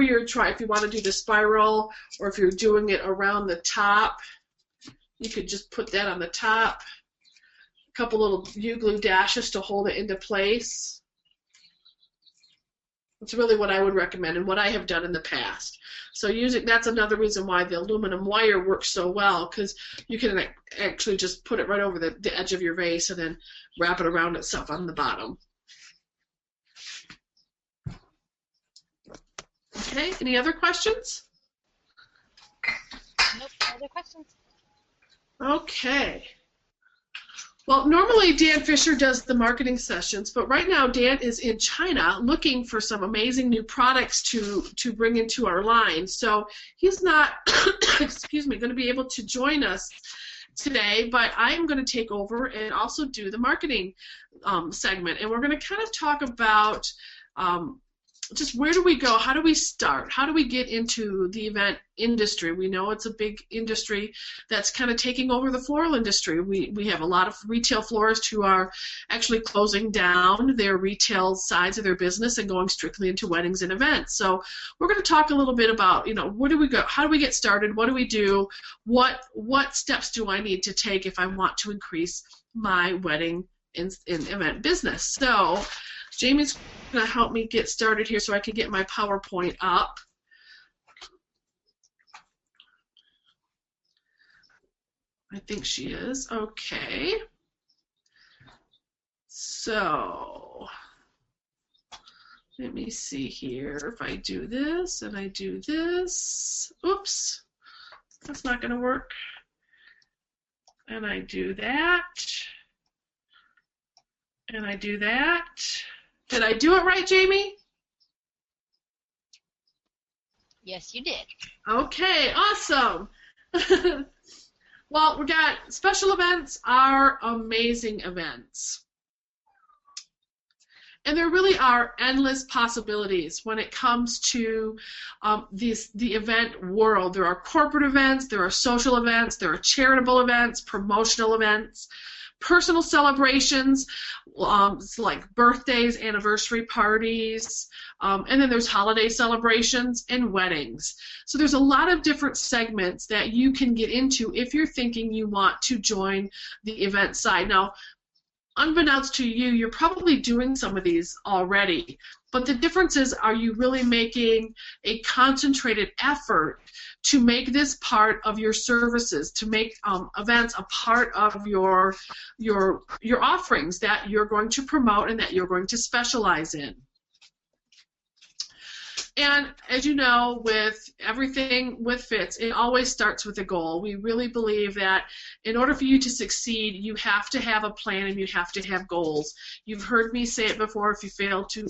you're trying, if you want to do the spiral, or if you're doing it around the top, you could just put that on the top. A couple little U-glue dashes to hold it into place. That's really what I would recommend and what I have done in the past. So that's another reason why the aluminum wire works so well, because you can actually just put it right over the edge of your vase and then wrap it around itself on the bottom. Okay, any other questions? Nope, no other questions. Okay. Well, normally Dan Fisher does the marketing sessions, but right now Dan is in China looking for some amazing new products to bring into our line. So he's not, excuse me, going to be able to join us today, but I'm going to take over and also do the marketing segment, and we're going to kind of talk about just where do we go? How do we start? How do we get into the event industry? We know it's a big industry that's kind of taking over the floral industry. We have a lot of retail florists who are actually closing down their retail sides of their business and going strictly into weddings and events. So we're going to talk a little bit about, where do we go? How do we get started? What do we do? What steps do I need to take if I want to increase my wedding in event business? So Jamie's going to help me get started here so I can get my PowerPoint up. I think she is. Okay. So let me see here. If I do this and I do this, oops, that's not going to work. And I do that. And I do that. Did I do it right, Jamie? Yes, you did. Okay, awesome. Well, we got special events are amazing events. And there really are endless possibilities when it comes to the event world. There are corporate events, there are social events, there are charitable events, promotional events, personal celebrations, like birthdays, anniversary parties, and then there's holiday celebrations and weddings. So there's a lot of different segments that you can get into if you're thinking you want to join the event side. Now, unbeknownst to you, you're probably doing some of these already, but the difference is, are you really making a concentrated effort to make this part of your services, to make events a part of your offerings that you're going to promote and that you're going to specialize in? And as you know, with everything with Fitz, it always starts with a goal. We really believe that in order for you to succeed, you have to have a plan and you have to have goals. You've heard me say it before, if you fail to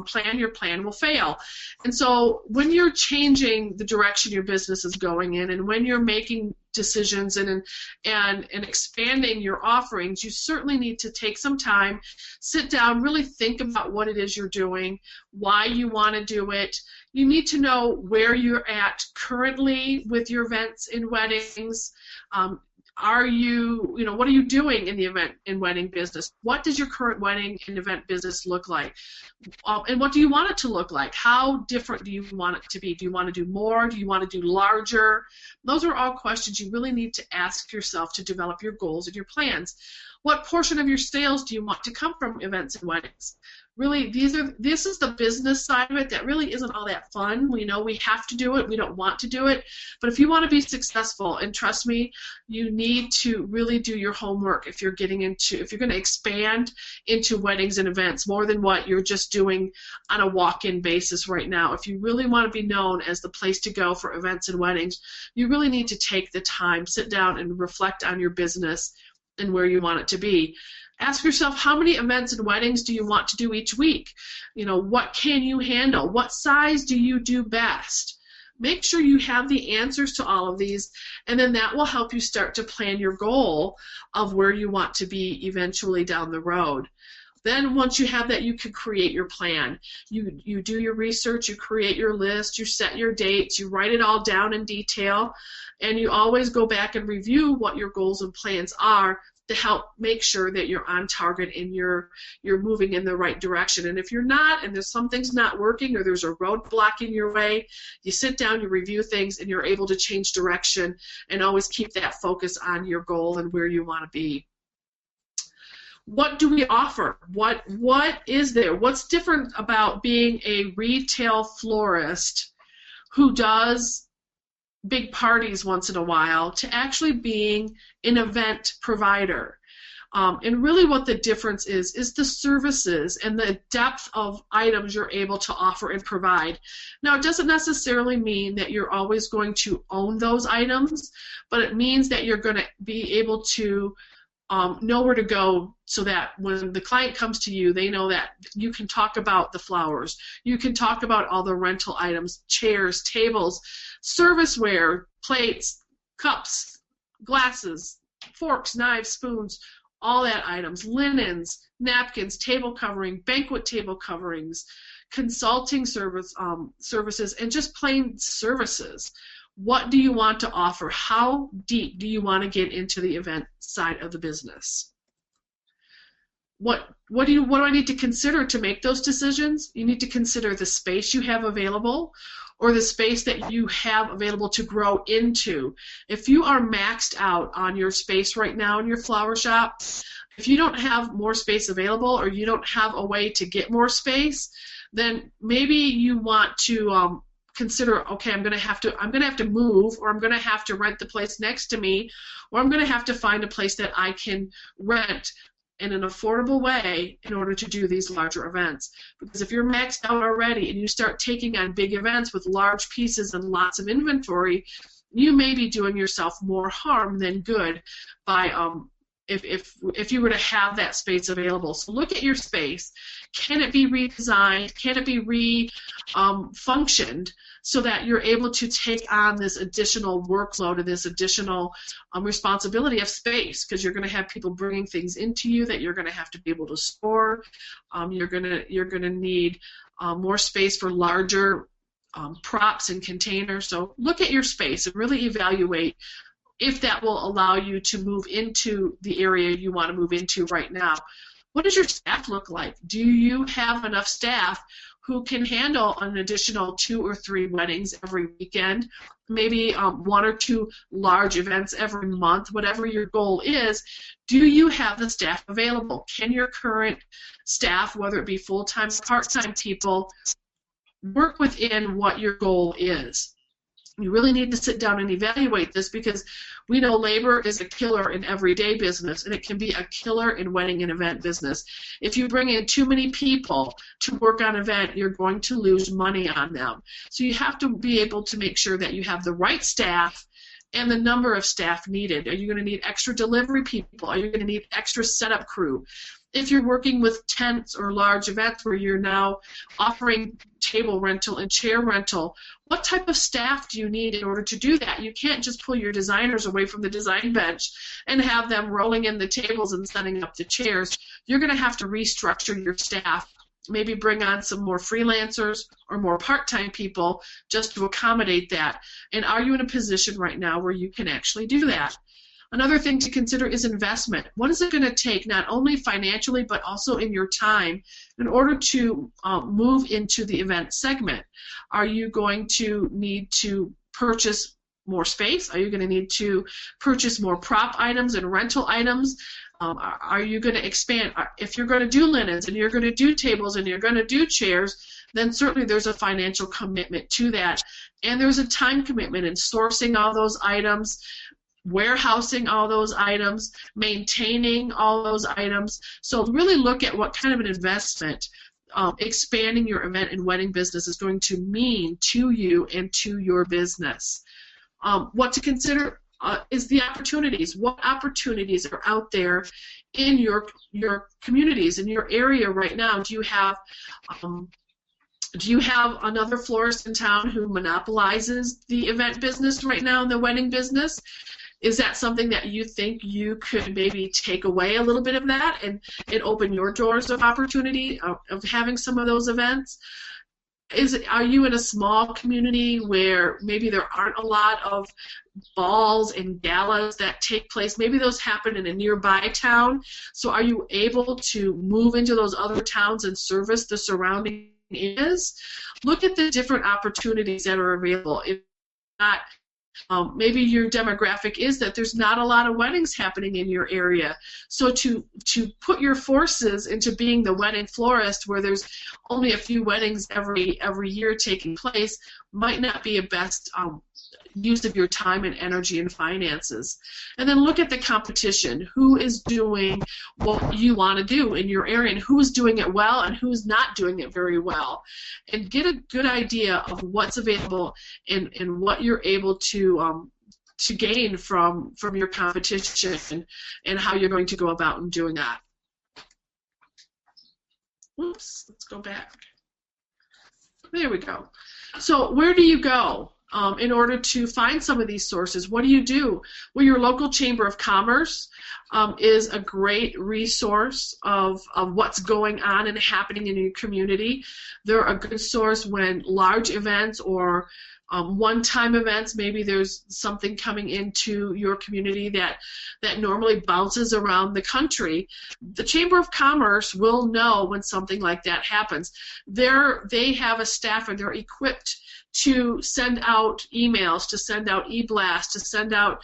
plan, your plan will fail. And so when you're changing the direction your business is going in, and when you're making decisions and expanding your offerings, you certainly need to take some time, sit down, really think about what it is you're doing, why you want to do it. You need to know where you're at currently with your events and weddings. What are you doing in the event and wedding business? What does your current wedding and event business look like? And what do you want it to look like? How different do you want it to be? Do you want to do more? Do you want to do larger? Those are all questions you really need to ask yourself to develop your goals and your plans. What portion of your sales do you want to come from events and weddings? Really, this is the business side of it that really isn't all that fun. We know we have to do it. We don't want to do it. But if you want to be successful, and trust me, you need to really do your homework if you're going to expand into weddings and events more than what you're just doing on a walk-in basis right now. If you really want to be known as the place to go for events and weddings, you really need to take the time, sit down and reflect on your business and where you want it to be. Ask yourself, how many events and weddings do you want to do each week? What can you handle? What size do you do best? Make sure you have the answers to all of these, and then that will help you start to plan your goal of where you want to be eventually down the road. Then once you have that, you can create your plan. You do your research, you create your list, you set your dates, you write it all down in detail, and you always go back and review what your goals and plans are to help make sure that you're on target and you're moving in the right direction. And if you're not, and there's some things not working, or there's a roadblock in your way, you sit down, you review things, and you're able to change direction and always keep that focus on your goal and where you want to be. What do we offer? What is there? What's different about being a retail florist who does big parties once in a while to actually being an event provider? And really what the difference is the services and the depth of items you're able to offer and provide. Now, it doesn't necessarily mean that you're always going to own those items, but it means that you're going to be able to know where to go so that when the client comes to you, they know that you can talk about the flowers. You can talk about all the rental items, chairs, tables, serviceware, plates, cups, glasses, forks, knives, spoons, all that items, linens, napkins, table covering, banquet table coverings, consulting services, and just plain services. What do you want to offer? How deep do you want to get into the event side of the business? What do I need to consider to make those decisions? You need to consider the space you have available or the space that you have available to grow into. If you are maxed out on your space right now in your flower shop, if you don't have more space available or you don't have a way to get more space, then maybe you want to consider, okay, I'm going to have to move, or I'm going to have to rent the place next to me, or I'm going to have to find a place that I can rent in an affordable way in order to do these larger events. Because if you're maxed out already and you start taking on big events with large pieces and lots of inventory, you may be doing yourself more harm than good by if you were to have that space available. So look at your space. Can it be redesigned? Can it be functioned so that you're able to take on this additional workload and this additional responsibility of space? Because you're going to have people bringing things into you that you're going to have to be able to store. You're going to need more space for larger props and containers. So look at your space and really evaluate if that will allow you to move into the area you want to move into right now. What does your staff look like? Do you have enough staff who can handle an additional 2 or 3 weddings every weekend, maybe 1 or 2 large events every month, whatever your goal is? Do you have the staff available? Can your current staff, whether it be full-time or part-time people, work within what your goal is? You really need to sit down and evaluate this, because we know labor is a killer in everyday business, and it can be a killer in wedding and event business. If you bring in too many people to work on an event, you're going to lose money on them. So you have to be able to make sure that you have the right staff and the number of staff needed. Are you going to need extra delivery people? Are you going to need extra setup crew? If you're working with tents or large events where you're now offering table rental and chair rental, what type of staff do you need in order to do that? You can't just pull your designers away from the design bench and have them rolling in the tables and setting up the chairs. You're going to have to restructure your staff, maybe bring on some more freelancers or more part-time people just to accommodate that. And are you in a position right now where you can actually do that? Another thing to consider is investment. What is it going to take, not only financially but also in your time, in order to move into the event segment? Are you going to need to purchase more space? Are you going to need to purchase more prop items and rental items? Are you going to expand? If you're going to do linens and you're going to do tables and you're going to do chairs, then certainly there's a financial commitment to that. And there's a time commitment in sourcing all those items, warehousing all those items, maintaining all those items. So really look at what kind of an investment expanding your event and wedding business is going to mean to you and to your business. What to consider is the opportunities. What opportunities are out there in your communities, in your area right now? Do you have another florist in town who monopolizes the event business right now and the wedding business? Is that something that you think you could maybe take away a little bit of that and open your doors of opportunity of having some of those events? Are you in a small community where maybe there aren't a lot of balls and galas that take place? Maybe those happen in a nearby town. So are you able to move into those other towns and service the surrounding areas? Look at the different opportunities that are available. If not, maybe your demographic is that there's not a lot of weddings happening in your area. So to put your forces into being the wedding florist where there's only a few weddings every year taking place might not be a best use of your time and energy and finances. And then look at the competition. Who is doing what you want to do in your area, and who is doing it well and who's not doing it very well, and get a good idea of what's available and what you're able to to gain from your competition and how you're going to go about in doing that. Oops, let's go back. There we go. So where do you go in order to find some of these sources? What do you do? Well, your local Chamber of Commerce is a great resource of what's going on and happening in your community. They're a good source when large events or one-time events, maybe there's something coming into your community that normally bounces around the country. The Chamber of Commerce will know when something like that happens. They have a staff and they're equipped to send out emails, to send out e-blasts, to send out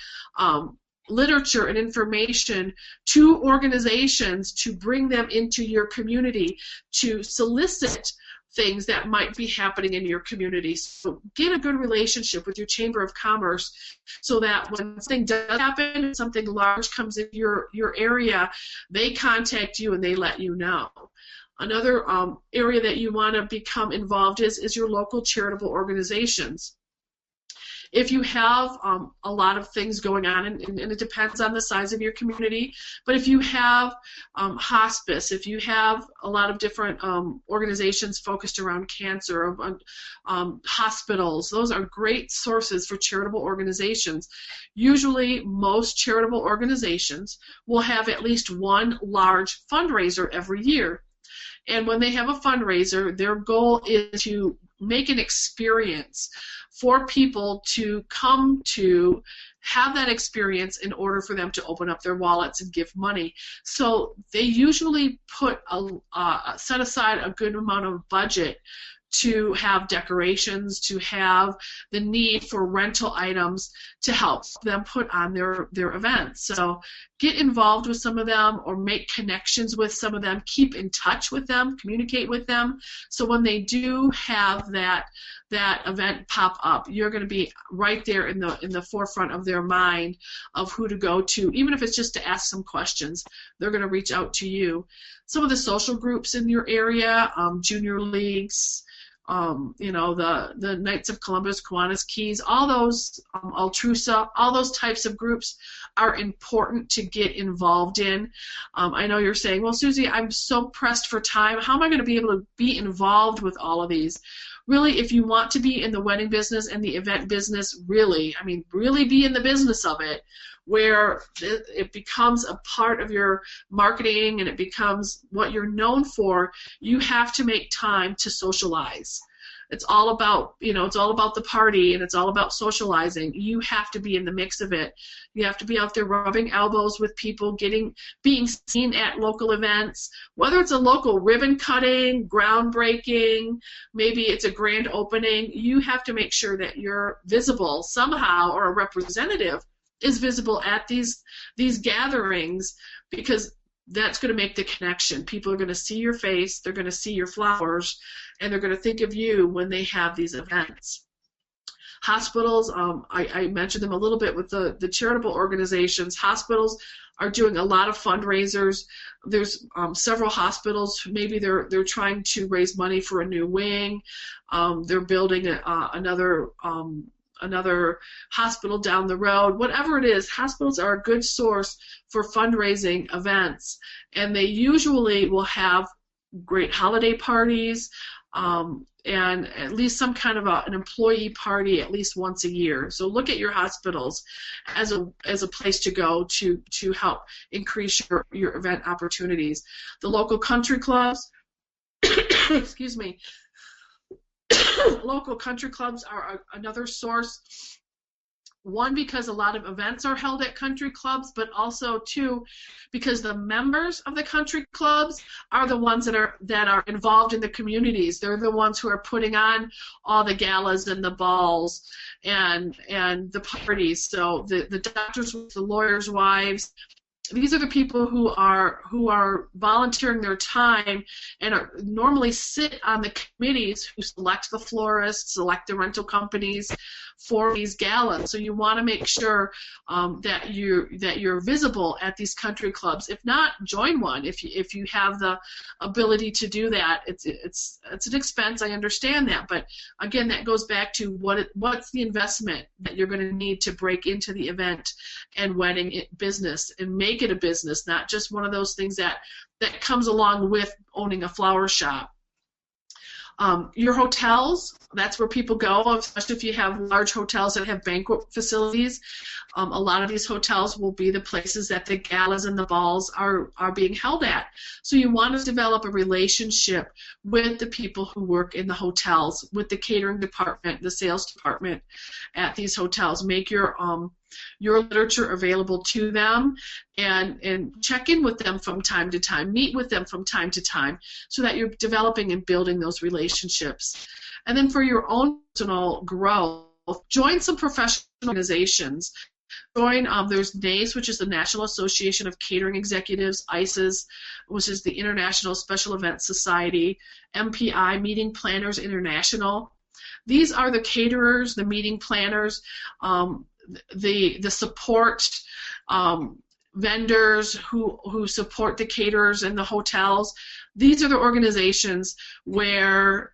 literature and information to organizations to bring them into your community, to solicit things that might be happening in your community. So get a good relationship with your Chamber of Commerce so that when something does happen, something large comes in your area, they contact you and they let you know. Another area that you want to become involved is your local charitable organizations. If you have a lot of things going on, and it depends on the size of your community, but if you have hospice, if you have a lot of different organizations focused around cancer, hospitals, those are great sources for charitable organizations. Usually, most charitable organizations will have at least one large fundraiser every year. And when they have a fundraiser, their goal is to make an experience for people to come to have that experience in order for them to open up their wallets and give money. So they usually put set aside a good amount of budget to have decorations, to have the need for rental items to help them put on their events. So get involved with some of them or make connections with some of them. Keep in touch with them, communicate with them. So when they do have that event pop up, you're going to be right there in the forefront of their mind of who to go to. Even if it's just to ask some questions, they're going to reach out to you. Some of the social groups in your area, junior leagues, the Knights of Columbus, Kiwanis Keys, all those, Altrusa, all those types of groups are important to get involved in. I know you're saying, well, Susie, I'm so pressed for time. How am I going to be able to be involved with all of these? Really, if you want to be in the wedding business and the event business, really be in the business of it, where it becomes a part of your marketing and it becomes what you're known for, you have to make time to socialize. It's all about, it's all about the party and it's all about socializing. You have to be in the mix of it. You have to be out there rubbing elbows with people, being seen at local events, whether it's a local ribbon cutting, groundbreaking, maybe it's a grand opening. You have to make sure that you're visible somehow, or a representative is visible at these gatherings, because that's going to make the connection. People are going to see your face, they're going to see your flowers, and they're going to think of you when they have these events. Hospitals, I mentioned them a little bit with the charitable organizations. Hospitals are doing a lot of fundraisers. There's several hospitals, maybe they're trying to raise money for a new wing. They're building another hospital down the road. Whatever it is, hospitals are a good source for fundraising events, and they usually will have great holiday parties and at least some kind of an employee party at least once a year. So look at your hospitals as a place to go to help increase your event opportunities. The local country clubs, excuse me, local country clubs are another source. One, because a lot of events are held at country clubs, but also, two, because the members of the country clubs are the ones that are involved in the communities. They're the ones who are putting on all the galas and the balls and the parties. So the doctors, the lawyers' wives, these are the people who are volunteering their time and are normally sit on the committees who select the florists, select the rental companies for these galas. So you want to make sure that you're visible at these country clubs. If not, join one. If you have the ability to do that, it's an expense. I understand that, but again, that goes back to what's the investment that you're going to need to break into the event and wedding business and make it a business, not just one of those things that comes along with owning a flower shop. Your hotels, that's where people go, especially if you have large hotels that have banquet facilities. A lot of these hotels will be the places that the galas and the balls are being held at. So you want to develop a relationship with the people who work in the hotels, with the catering department, the sales department at these hotels. Make your literature available to them and check in with them from time to time, meet with them from time to time so that you're developing and building those relationships. And then for your own personal growth, join some professional organizations. Join, there's NACE, which is the National Association of Catering Executives, ICES, which is the International Special Events Society, MPI, Meeting Planners International. These are the caterers, the meeting planners, the support vendors who support the caterers and the hotels. These are the organizations where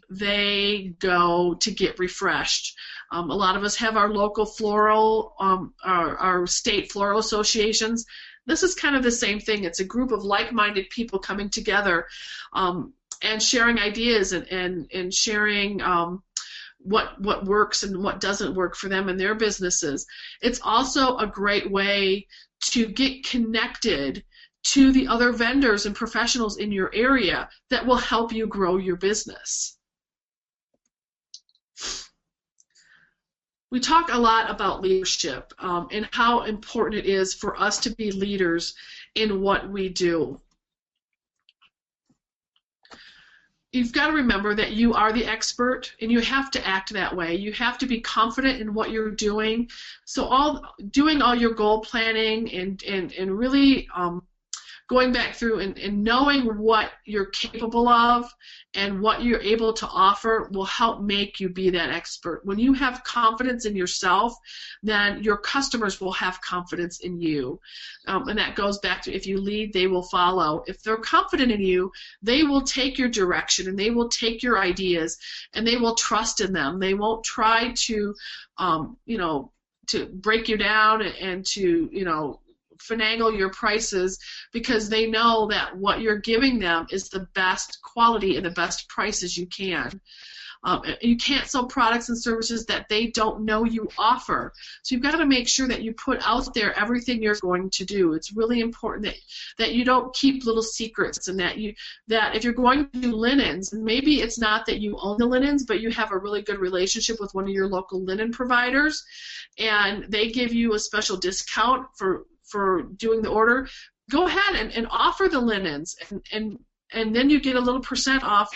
they go to get refreshed. A lot of us have our local floral, our state floral associations. This is kind of the same thing. It's a group of like-minded people coming together and sharing ideas and sharing what works and what doesn't work for them and their businesses. It's also a great way to get connected to the other vendors and professionals in your area that will help you grow your business. We talk a lot about leadership and how important it is for us to be leaders in what we do. You've got to remember that you are the expert and you have to act that way. You have to be confident in what you're doing. So doing all your goal planning and really going back through and knowing what you're capable of and what you're able to offer will help make you be that expert. When you have confidence in yourself, then your customers will have confidence in you. And that goes back to if you lead, they will follow. If they're confident in you, they will take your direction and they will take your ideas and they will trust in them. They won't try to, to break you down and to, finagle your prices because they know that what you're giving them is the best quality and the best prices you can. You can't sell products and services that they don't know you offer. So you've got to make sure that you put out there everything you're going to do. It's really important that you don't keep little secrets and that if you're going to do linens, maybe it's not that you own the linens, but you have a really good relationship with one of your local linen providers and they give you a special discount for doing the order. Go ahead and offer the linens and then you get a little % off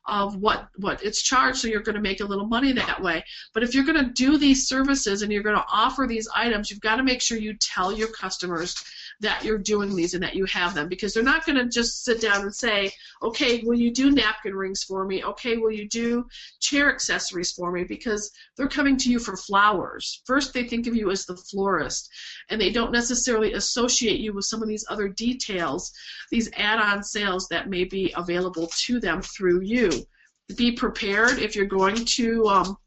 of what it's charged, so you're going to make a little money that way. But if you're going to do these services and you're going to offer these items, you've got to make sure you tell your customers that you're doing these and that you have them, because they're not going to just sit down and say, okay, will you do napkin rings for me? Okay, will you do chair accessories for me? Because they're coming to you for flowers. First, they think of you as the florist, and they don't necessarily associate you with some of these other details, these add-on sales that may be available to them through you. Be prepared if you're going to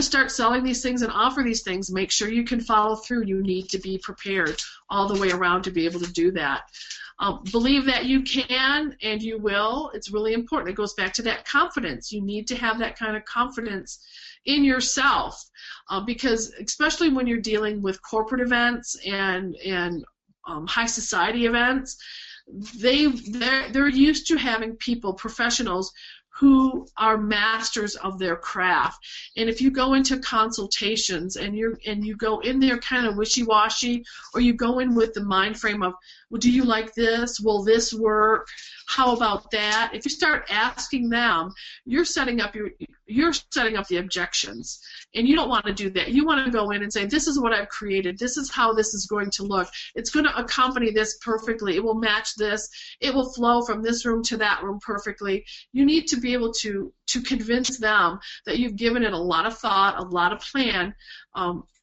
start selling these things and offer these things, make sure you can follow through. You need to be prepared all the way around to be able to do that. Believe that you can and you will. It's really important. It goes back to that confidence. You need to have that kind of confidence in yourself because especially when you're dealing with corporate events and high society events, they're used to having people, professionals, who are masters of their craft. And if you go into consultations and you go in there kind of wishy-washy, or you go in with the mind frame of, well, do you like this? Will this work? How about that? If you start asking them, you're setting up the objections, and you don't want to do that. You want to go in and say, this is what I've created. This is how this is going to look. It's going to accompany this perfectly. It will match this. It will flow from this room to that room perfectly. You need to be able to convince them that you've given it a lot of thought, a lot of plan,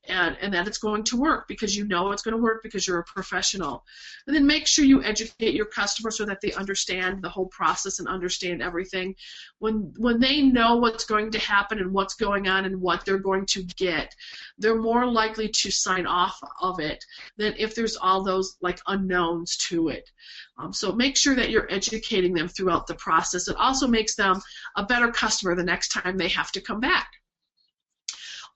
and that it's going to work, because you know it's going to work because you're a professional. And then make sure you educate your customer so that they understand the whole process and understand everything. When they know what's going to happen and what's going on and what they're going to get, they're more likely to sign off of it than if there's all those like unknowns to it. So make sure that you're educating them throughout the process. It also makes them a better customer the next time they have to come back.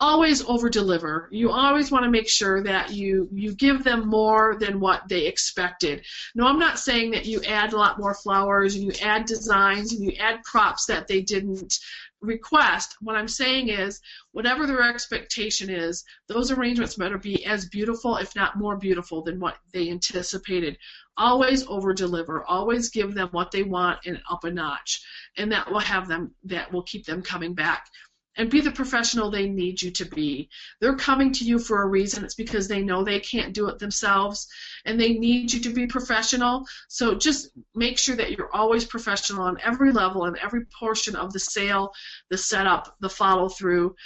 Always over-deliver. You always want to make sure that you give them more than what they expected. No, I'm not saying that you add a lot more flowers and you add designs and you add props that they didn't request. What I'm saying is, whatever their expectation is, those arrangements better be as beautiful, if not more beautiful, than what they anticipated. Always over-deliver. Always give them what they want and up a notch, and that will keep them coming back. And be the professional they need you to be. They're coming to you for a reason. It's because they know they can't do it themselves, and they need you to be professional. So just make sure that you're always professional on every level and every portion of the sale, the setup, the follow-through.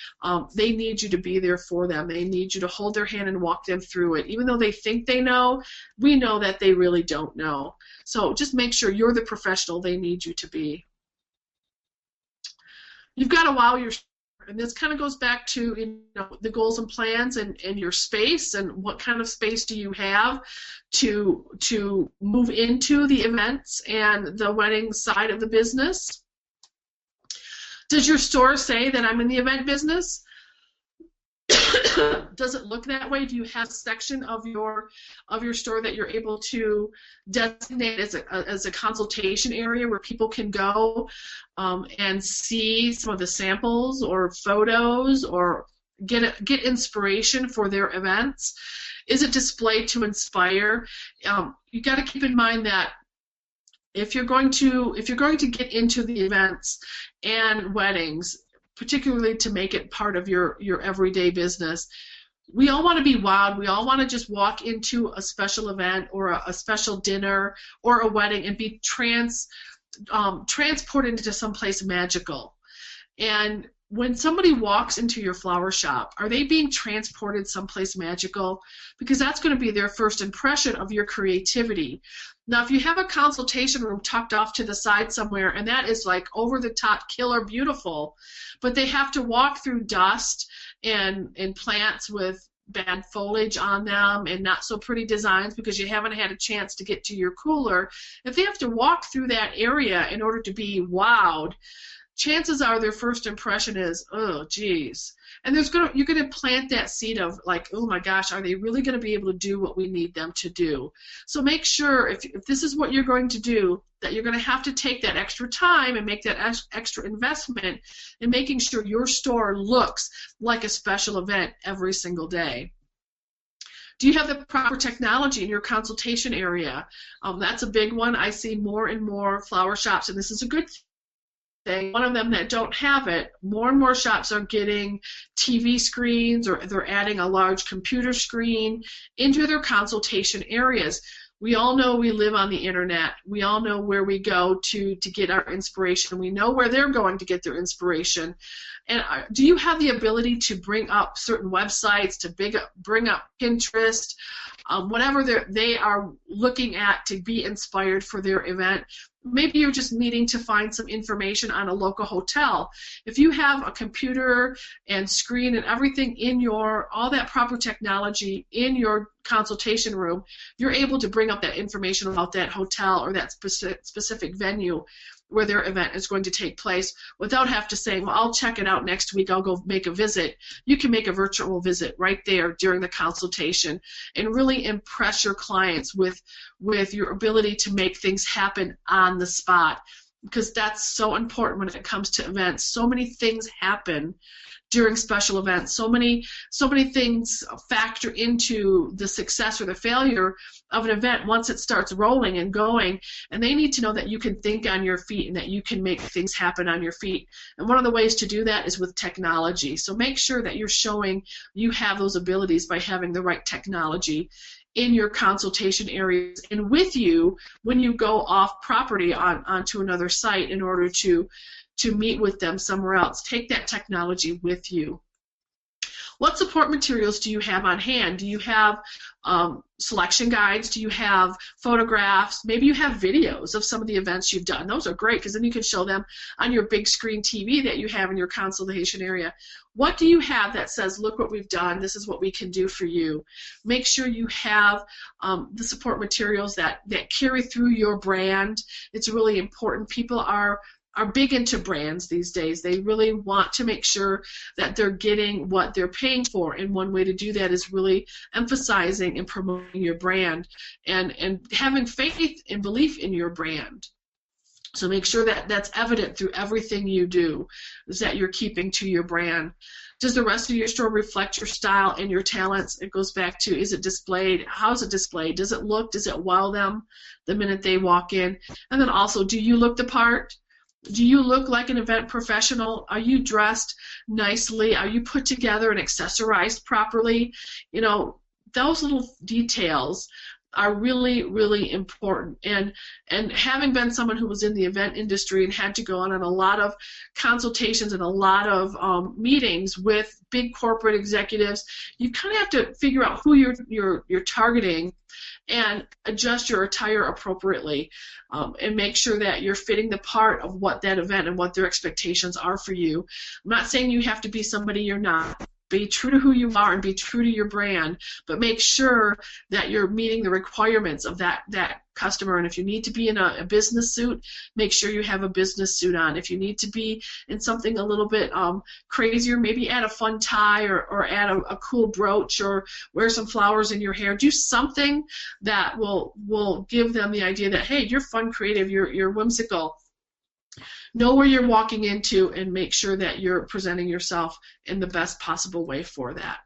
They need you to be there for them. They need you to hold their hand and walk them through it. Even though they think they know, we know that they really don't know. So just make sure you're the professional they need you to be. You've got to wow your. And this kind of goes back to the goals and plans and your space, and what kind of space do you have to move into the events and the wedding side of the business. Does your store say that I'm in the event business? Does it look that way? Do you have a section of your store that you're able to designate as a consultation area where people can go and see some of the samples or photos or get inspiration for their events? Is it displayed to inspire? You got to keep in mind that if you're going to get into the events and weddings, particularly to make it part of your everyday business, we all want to be wowed. We all want to just walk into a special event or a special dinner or a wedding and be transported into someplace magical. And when somebody walks into your flower shop, are they being transported someplace magical? Because that's going to be their first impression of your creativity. Now, if you have a consultation room tucked off to the side somewhere, and that is like over-the-top killer beautiful, but they have to walk through dust and plants with bad foliage on them and not so pretty designs because you haven't had a chance to get to your cooler, if they have to walk through that area in order to be wowed, chances are their first impression is, oh, geez. And you're going to plant that seed of like, oh my gosh, are they really going to be able to do what we need them to do? So make sure if this is what you're going to do, that you're going to have to take that extra time and make that extra investment in making sure your store looks like a special event every single day. Do you have the proper technology in your consultation area? That's a big one. I see more and more flower shops, and this is a good thing. One of them that don't have it, more and more shops are getting TV screens, or they're adding a large computer screen into their consultation areas. We all know we live on the internet. We all know where we go to get our inspiration. We know where they're going to get their inspiration. And do you have the ability to bring up certain websites, to bring up Pinterest, whatever they are looking at to be inspired for their event? Maybe you're just needing to find some information on a local hotel. If you have a computer and screen and everything in all that proper technology in your consultation room, you're able to bring up that information about that hotel or that specific venue where their event is going to take place without having to say, well, I'll check it out next week, I'll go make a visit. You can make a virtual visit right there during the consultation and really impress your clients with your ability to make things happen on the spot. because that's so important when it comes to events. So many things happen during special events. So many things factor into the success or the failure of an event once it starts rolling and going, and they need to know that you can think on your feet and that you can make things happen on your feet. And one of the ways to do that is with technology. So make sure that you're showing you have those abilities by having the right technology in your consultation areas and with you when you go off property onto another site in order to meet with them somewhere else. Take that technology with you. What support materials do you have on hand? Do you have selection guides? Do you have photographs? Maybe you have videos of some of the events you've done. Those are great because then you can show them on your big screen TV that you have in your consultation area. What do you have that says, look what we've done, this is what we can do for you? Make sure you have the support materials that carry through your brand. It's really important. People are big into brands these days. They really want to make sure that they're getting what they're paying for, and one way to do that is really emphasizing and promoting your brand and having faith and belief in your brand. So make sure that that's evident through everything you do, is that you're keeping to your brand. Does the rest of your store reflect your style and your talents? It goes back to, is it displayed? How is it displayed? Does it look? Does it wow them the minute they walk in? And then also, do you look the part? Do you look like an event professional? Are you dressed nicely? Are you put together and accessorized properly? You know, those little details are really, really important. And having been someone who was in the event industry and had to go on a lot of consultations and a lot of meetings with big corporate executives, you kind of have to figure out who you're targeting and adjust your attire appropriately, and make sure that you're fitting the part of what that event and what their expectations are for you. I'm not saying you have to be somebody you're not. Be true to who you are and be true to your brand, but make sure that you're meeting the requirements of that customer. And if you need to be in a business suit, make sure you have a business suit on. If you need to be in something a little bit crazier, maybe add a fun tie or add a cool brooch or wear some flowers in your hair. Do something that will give them the idea that, hey, you're fun, creative, you're whimsical. Know where you're walking into and make sure that you're presenting yourself in the best possible way for that.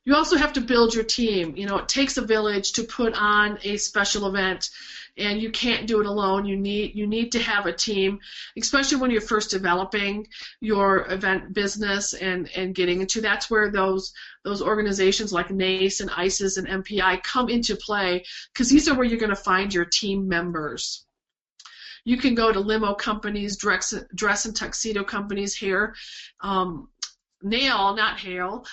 You also have to build your team. You know, it takes a village to put on a special event, and you can't do it alone. You need to have a team, especially when you're first developing your event business and getting into. That's where those organizations like NACE and ISIS and MPI come into play, because these are where you're going to find your team members. You can go to limo companies, dress and tuxedo companies, nail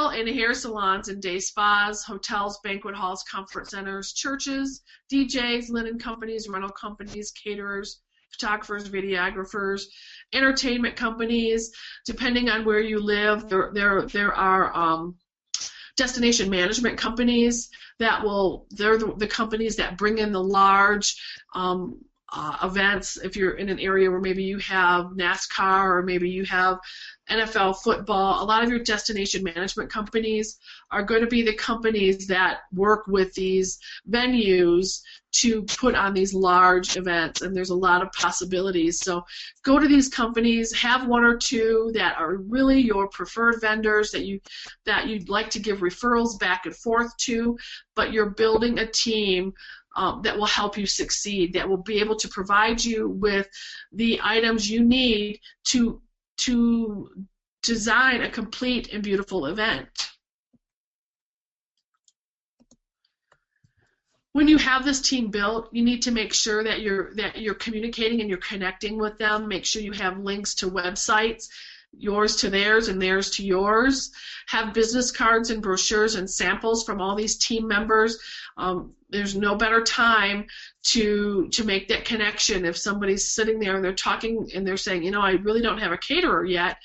and hair salons and day spas, hotels, banquet halls, comfort centers, churches, DJs, linen companies, rental companies, caterers, photographers, videographers, entertainment companies. Depending on where you live, there are destination management companies they're the companies that bring in the large events. If you're in an area where maybe you have NASCAR or maybe you have NFL football, a lot of your destination management companies are going to be the companies that work with these venues to put on these large events, and there's a lot of possibilities. So go to these companies, have one or two that are really your preferred vendors that you'd like to give referrals back and forth to, but you're building a team that will help you succeed, that will be able to provide you with the items you need to design a complete and beautiful event. When you have this team built, you need to make sure that you're communicating and you're connecting with them. Make sure you have links to websites, yours to theirs and theirs to yours. Have business cards and brochures and samples from all these team members. There's no better time to make that connection. If somebody's sitting there and they're talking and they're saying, you know, I really don't have a caterer yet,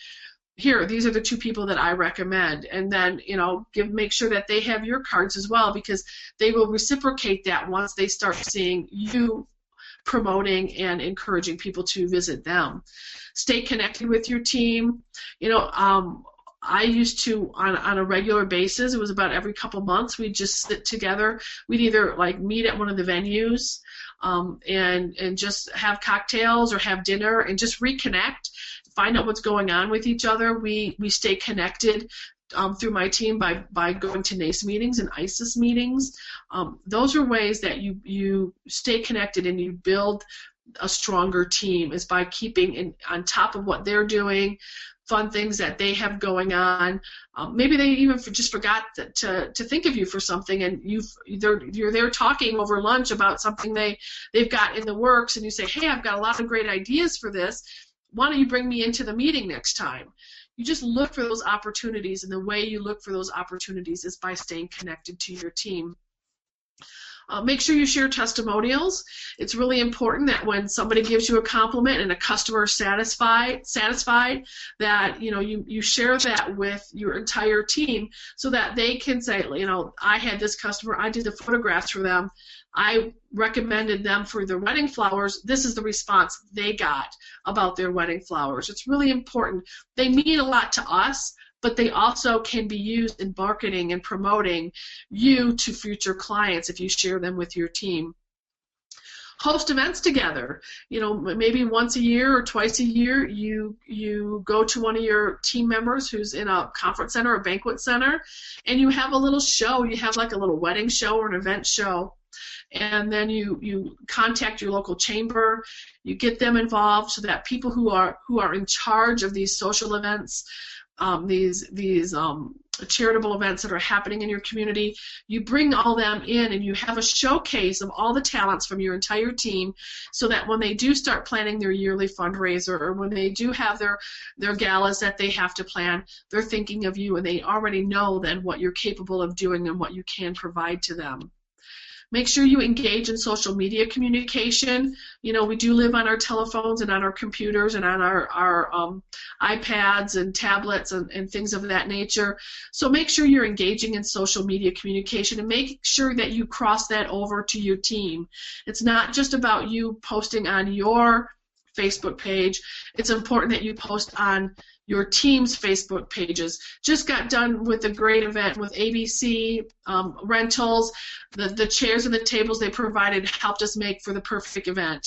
here, these are the two people that I recommend. And then, you know, make sure that they have your cards as well, because they will reciprocate that once they start seeing you promoting and encouraging people to visit them. Stay connected with your team. You know, I used to, on a regular basis, it was about every couple months, we'd just sit together. We'd either like meet at one of the venues and just have cocktails or have dinner and just reconnect, find out what's going on with each other. We stay connected through my team by going to NACE meetings and ISIS meetings. Those are ways that you stay connected and you build a stronger team, is by keeping on top of what they're doing, fun things that they have going on. Maybe they even just forgot to think of you for something, and you're there talking over lunch about something they've got in the works, and you say, hey, I've got a lot of great ideas for this. Why don't you bring me into the meeting next time? You just look for those opportunities, and the way you look for those opportunities is by staying connected to your team. Make sure you share testimonials. It's really important that when somebody gives you a compliment and a customer is satisfied, that you share that with your entire team, so that they can say, I had this customer, I did the photographs for them, I recommended them for their wedding flowers. This is the response they got about their wedding flowers. It's really important. They mean a lot to us, but they also can be used in marketing and promoting you to future clients if you share them with your team. Host events together. Maybe once a year or twice a year, you go to one of your team members who's in a conference center or banquet center, and you have a little show. You have like a little wedding show or an event show. And then you contact your local chamber, you get them involved, so that people who are in charge of these social events, these charitable events that are happening in your community, you bring all them in, and you have a showcase of all the talents from your entire team, so that when they do start planning their yearly fundraiser, or when they do have their galas that they have to plan, they're thinking of you, and they already know then what you're capable of doing and what you can provide to them. Make sure you engage in social media communication. We do live on our telephones and on our computers and on our iPads and tablets and things of that nature. So make sure you're engaging in social media communication, and make sure that you cross that over to your team. It's not just about you posting on your Facebook page. It's important that you post on your team's Facebook pages. Just got done with a great event with ABC Rentals. The chairs and the tables they provided helped us make for the perfect event.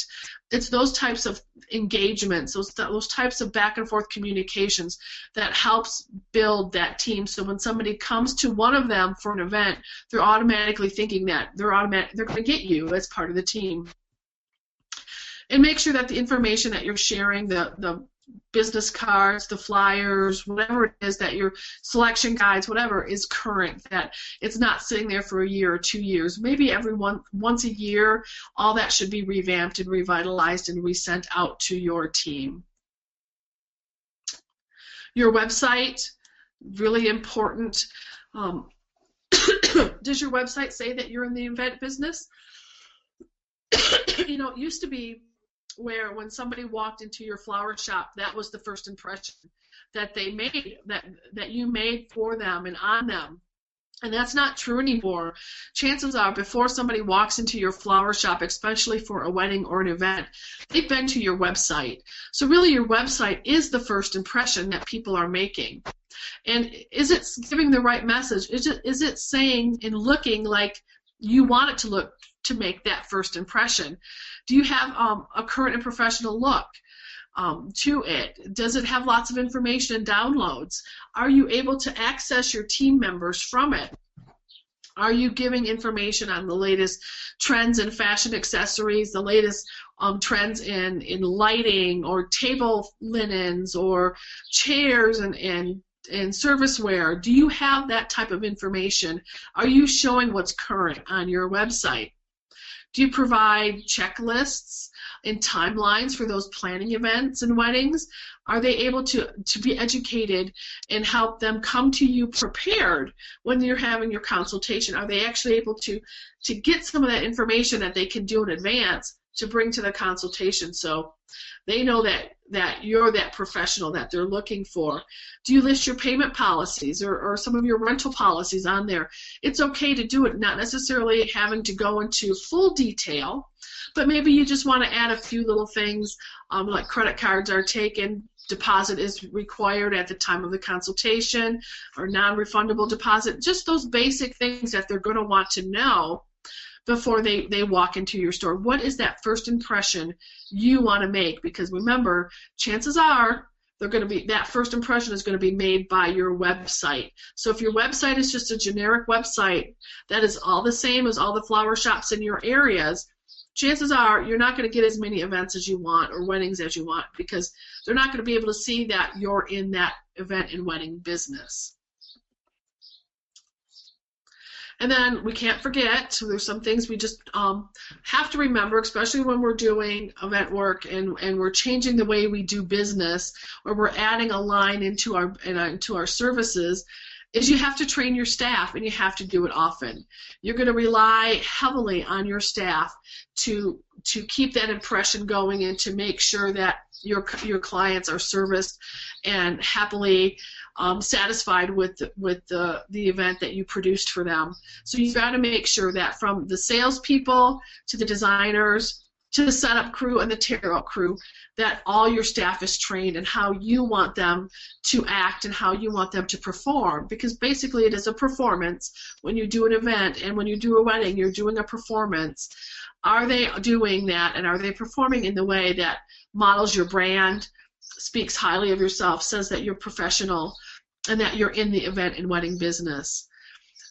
It's those types of engagements, those types of back and forth communications that helps build that team. So when somebody comes to one of them for an event, they're automatically thinking that they're going to get you as part of the team. And make sure that the information that you're sharing, the business cards, the flyers, whatever it is, that your selection guides, whatever, is current, that it's not sitting there for a year or 2 years. Maybe once a year, all that should be revamped and revitalized and resent out to your team. Your website, really important. Does your website say that you're in the event business? It used to be where when somebody walked into your flower shop, that was the first impression that they made, that you made for them and on them. And that's not true anymore. Chances are, before somebody walks into your flower shop, especially for a wedding or an event, they've been to your website. So really your website is the first impression that people are making. And is it giving the right message? Is it saying and looking like you want it to look to make that first impression? Do you have a current and professional look to it? Does it have lots of information and downloads? Are you able to access your team members from it? Are you giving information on the latest trends in fashion accessories, the latest trends in lighting or table linens or chairs and serviceware? Do you have that type of information? Are you showing what's current on your website? Do you provide checklists and timelines for those planning events and weddings? Are they able to be educated and help them come to you prepared when you're having your consultation? Are they actually able to get some of that information that they can do in advance to bring to the consultation, so they know that you're that professional that they're looking for? Do you list your payment policies or some of your rental policies on there? It's okay to do it, not necessarily having to go into full detail, but maybe you just want to add a few little things, like credit cards are taken deposit is required at the time of the consultation, or non-refundable deposit, just those basic things that they're going to want to know before they walk into your store. What is that first impression you want to make? Because remember, chances are that first impression is going to be made by your website. So if your website is just a generic website that is all the same as all the flower shops in your areas, chances are you're not going to get as many events as you want or weddings as you want, because they're not going to be able to see that you're in that event and wedding business. And then we can't forget, so there's some things we just have to remember, especially when we're doing event work and we're changing the way we do business, or we're adding a line into our services, is you have to train your staff, and you have to do it often. You're going to rely heavily on your staff to keep that impression going and to make sure that your clients are serviced and happily satisfied with the event that you produced for them. So you've got to make sure that from the salespeople to the designers to the setup crew and the tear-out crew, that all your staff is trained in how you want them to act and how you want them to perform, because basically it is a performance. When you do an event and when you do a wedding, you're doing a performance. Are they doing that, and are they performing in the way that models your brand, speaks highly of yourself, says that you're professional, and that you're in the event and wedding business?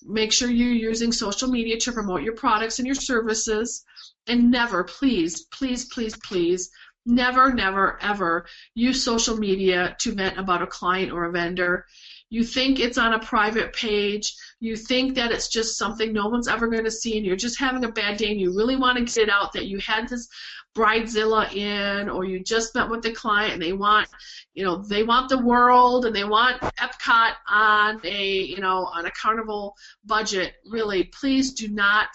Make sure you're using social media to promote your products and your services, and never, please, please, please, please, never, never, ever use social media to vent about a client or a vendor. You think it's on a private page, you think that it's just something no one's ever going to see, and you're just having a bad day and you really want to get it out that you had this bridezilla in, or you just met with the client and they want the world and they want Epcot on a carnival budget. Really, please do not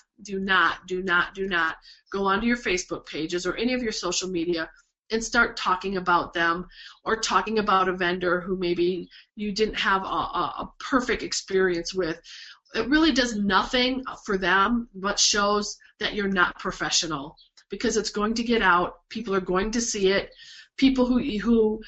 go onto your Facebook pages or any of your social media and start talking about them, or talking about a vendor who maybe you didn't have a perfect experience with. It really does nothing for them but shows that you're not professional, because it's going to get out. People are going to see it. People who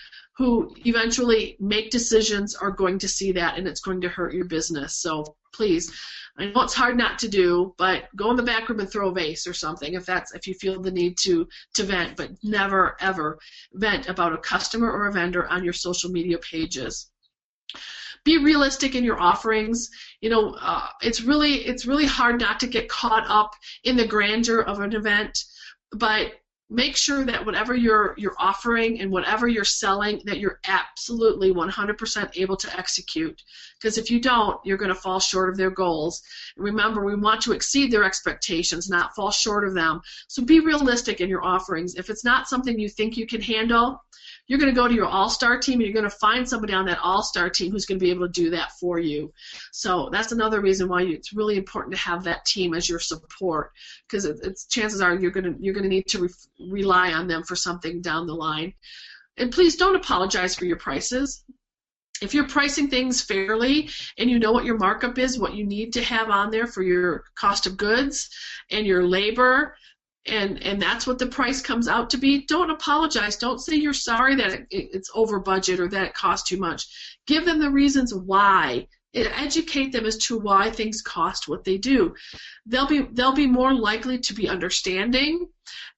eventually make decisions are going to see that, and it's going to hurt your business. So please, I know it's hard not to do, but go in the back room and throw a vase or something if you feel the need to vent, but never ever vent about a customer or a vendor on your social media pages. Be realistic in your offerings. It's really hard not to get caught up in the grandeur of an event, but make sure that whatever you're offering and whatever you're selling, that you're absolutely 100% able to execute. Because if you don't, you're going to fall short of their goals. And remember, we want to exceed their expectations, not fall short of them. So be realistic in your offerings. If it's not something you think you can handle, you're going to go to your all-star team, and you're going to find somebody on that all-star team who's going to be able to do that for you. So that's another reason why it's really important to have that team as your support, because chances are you're going to need to rely on them for something down the line. And please don't apologize for your prices. If you're pricing things fairly and you know what your markup is, what you need to have on there for your cost of goods and your labor, and that's what the price comes out to be, don't apologize. Don't say you're sorry that it's over budget or that it costs too much. Give them the reasons why. Educate them as to why things cost what they do. They'll be more likely to be understanding,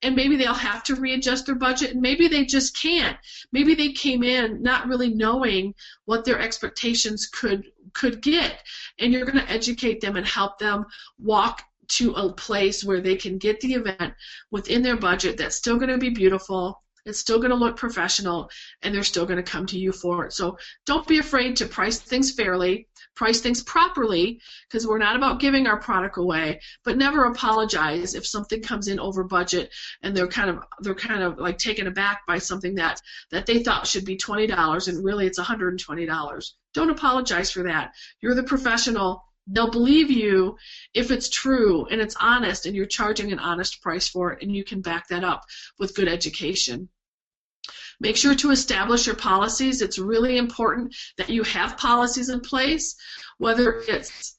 and maybe they'll have to readjust their budget, and maybe they just can't. Maybe they came in not really knowing what their expectations could get, and you're going to educate them and help them walk to a place where they can get the event within their budget that's still going to be beautiful, it's still going to look professional, and they're still going to come to you for it. So don't be afraid to price things fairly, price things properly, because we're not about giving our product away, but never apologize if something comes in over budget and they're kind of like taken aback by something that they thought should be $20 and really it's $120. Don't apologize for that. You're the professional. They'll believe you if it's true and it's honest and you're charging an honest price for it, and you can back that up with good education. Make sure to establish your policies. It's really important that you have policies in place, whether it's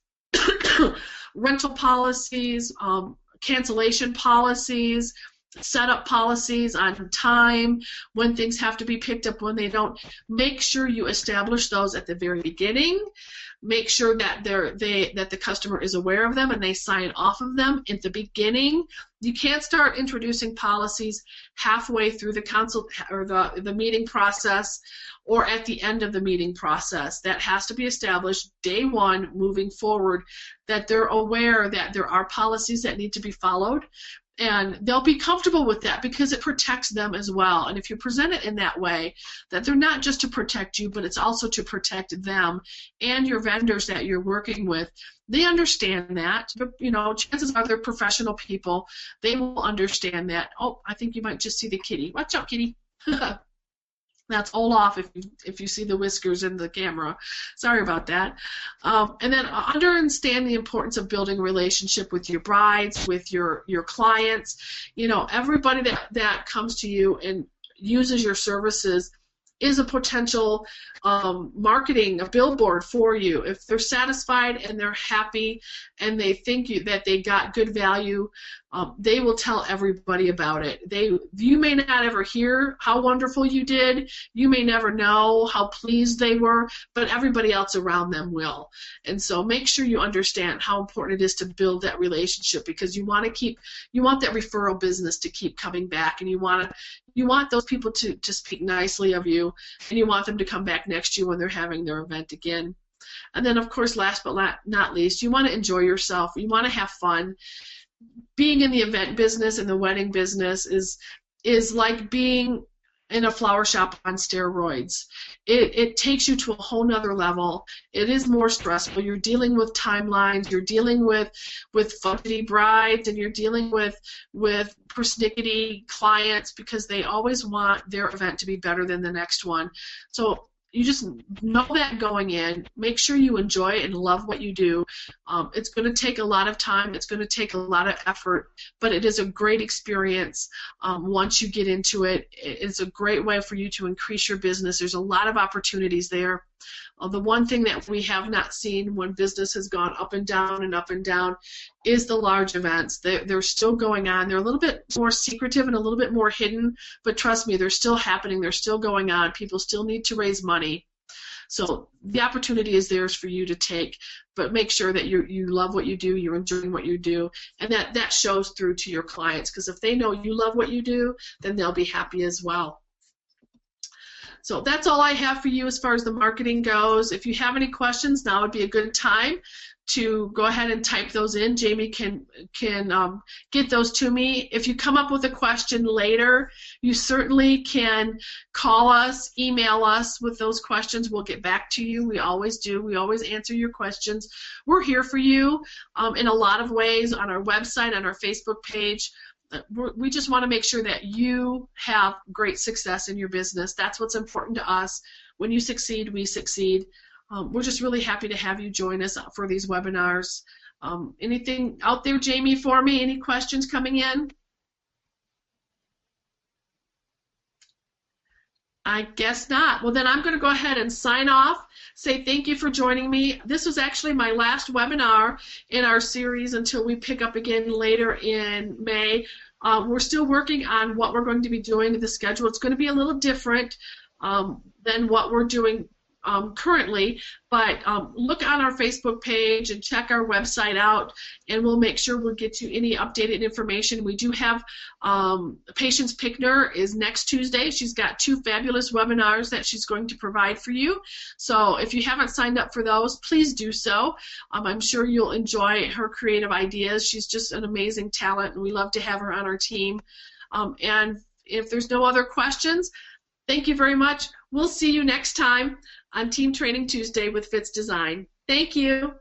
rental policies, cancellation policies, set up policies on time, when things have to be picked up, when they don't. Make sure you establish those at the very beginning. Make sure that that the customer is aware of them and they sign off of them at the beginning. You can't start introducing policies halfway through the consult or the meeting process or at the end of the meeting process. That has to be established day one moving forward, that they're aware that there are policies that need to be followed. And they'll be comfortable with that because it protects them as well. And if you present it in that way, that they're not just to protect you, but it's also to protect them and your vendors that you're working with, they understand that. But, you know, chances are they're professional people. They will understand that. Oh, I think you might just see the kitty. Watch out, kitty. That's Olaf if you see the whiskers in the camera. Sorry about that. And then understand the importance of building a relationship with your brides, with your clients. You know, everybody that comes to you and uses your services is a potential marketing, a billboard for you. If they're satisfied and they're happy and they think that they got good value, they will tell everybody about it. You may not ever hear how wonderful you did. You may never know how pleased they were, but everybody else around them will. And so make sure you understand how important it is to build that relationship, because you want that referral business to keep coming back, and you want those people to speak nicely of you, and you want them to come back next year when they're having their event again. And then, of course, last but not least, you want to enjoy yourself. You want to have fun. Being in the event business and the wedding business is like being in a flower shop on steroids. It takes you to a whole nother level. It is more stressful. You're dealing with timelines. You're dealing with fudgy brides, and you're dealing with persnickety clients, because they always want their event to be better than the next one. So you just know that going in. Make sure you enjoy and love what you do. It's going to take a lot of time. It's going to take a lot of effort, but it is a great experience once you get into it. It's a great way for you to increase your business. There's a lot of opportunities there. The one thing that we have not seen when business has gone up and down is the large events. They're still going on. They're a little bit more secretive and a little bit more hidden, but trust me, they're still happening. They're still going on. People still need to raise money. So the opportunity is theirs for you to take, but make sure that you love what you do, you're enjoying what you do, and that shows through to your clients, because if they know you love what you do, then they'll be happy as well. So that's all I have for you as far as the marketing goes. If you have any questions, now would be a good time to go ahead and type those in. Jamie can get those to me. If you come up with a question later, you certainly can call us, email us with those questions. We'll get back to you. We always do. We always answer your questions. We're here for you in a lot of ways, on our website, on our Facebook page. We just want to make sure that you have great success in your business. That's what's important to us. When you succeed, we succeed. We're just really happy to have you join us for these webinars. Anything out there, Jamie, for me? Any questions coming in? I guess not. Well, then I'm going to go ahead and sign off, say thank you for joining me. This was actually my last webinar in our series until we pick up again later in May. We're still working on what we're going to be doing in the schedule. It's going to be a little different than what we're doing currently, but look on our Facebook page and check our website out, and we'll make sure we'll get you any updated information. We do have Patience Pickner is next Tuesday. She's got 2 fabulous webinars that she's going to provide for you. So if you haven't signed up for those, please do so. I'm sure you'll enjoy her creative ideas. She's just an amazing talent, and we love to have her on our team. And if there's no other questions, thank you very much. We'll see you next time on Team Training Tuesday with Fitz Design. Thank you.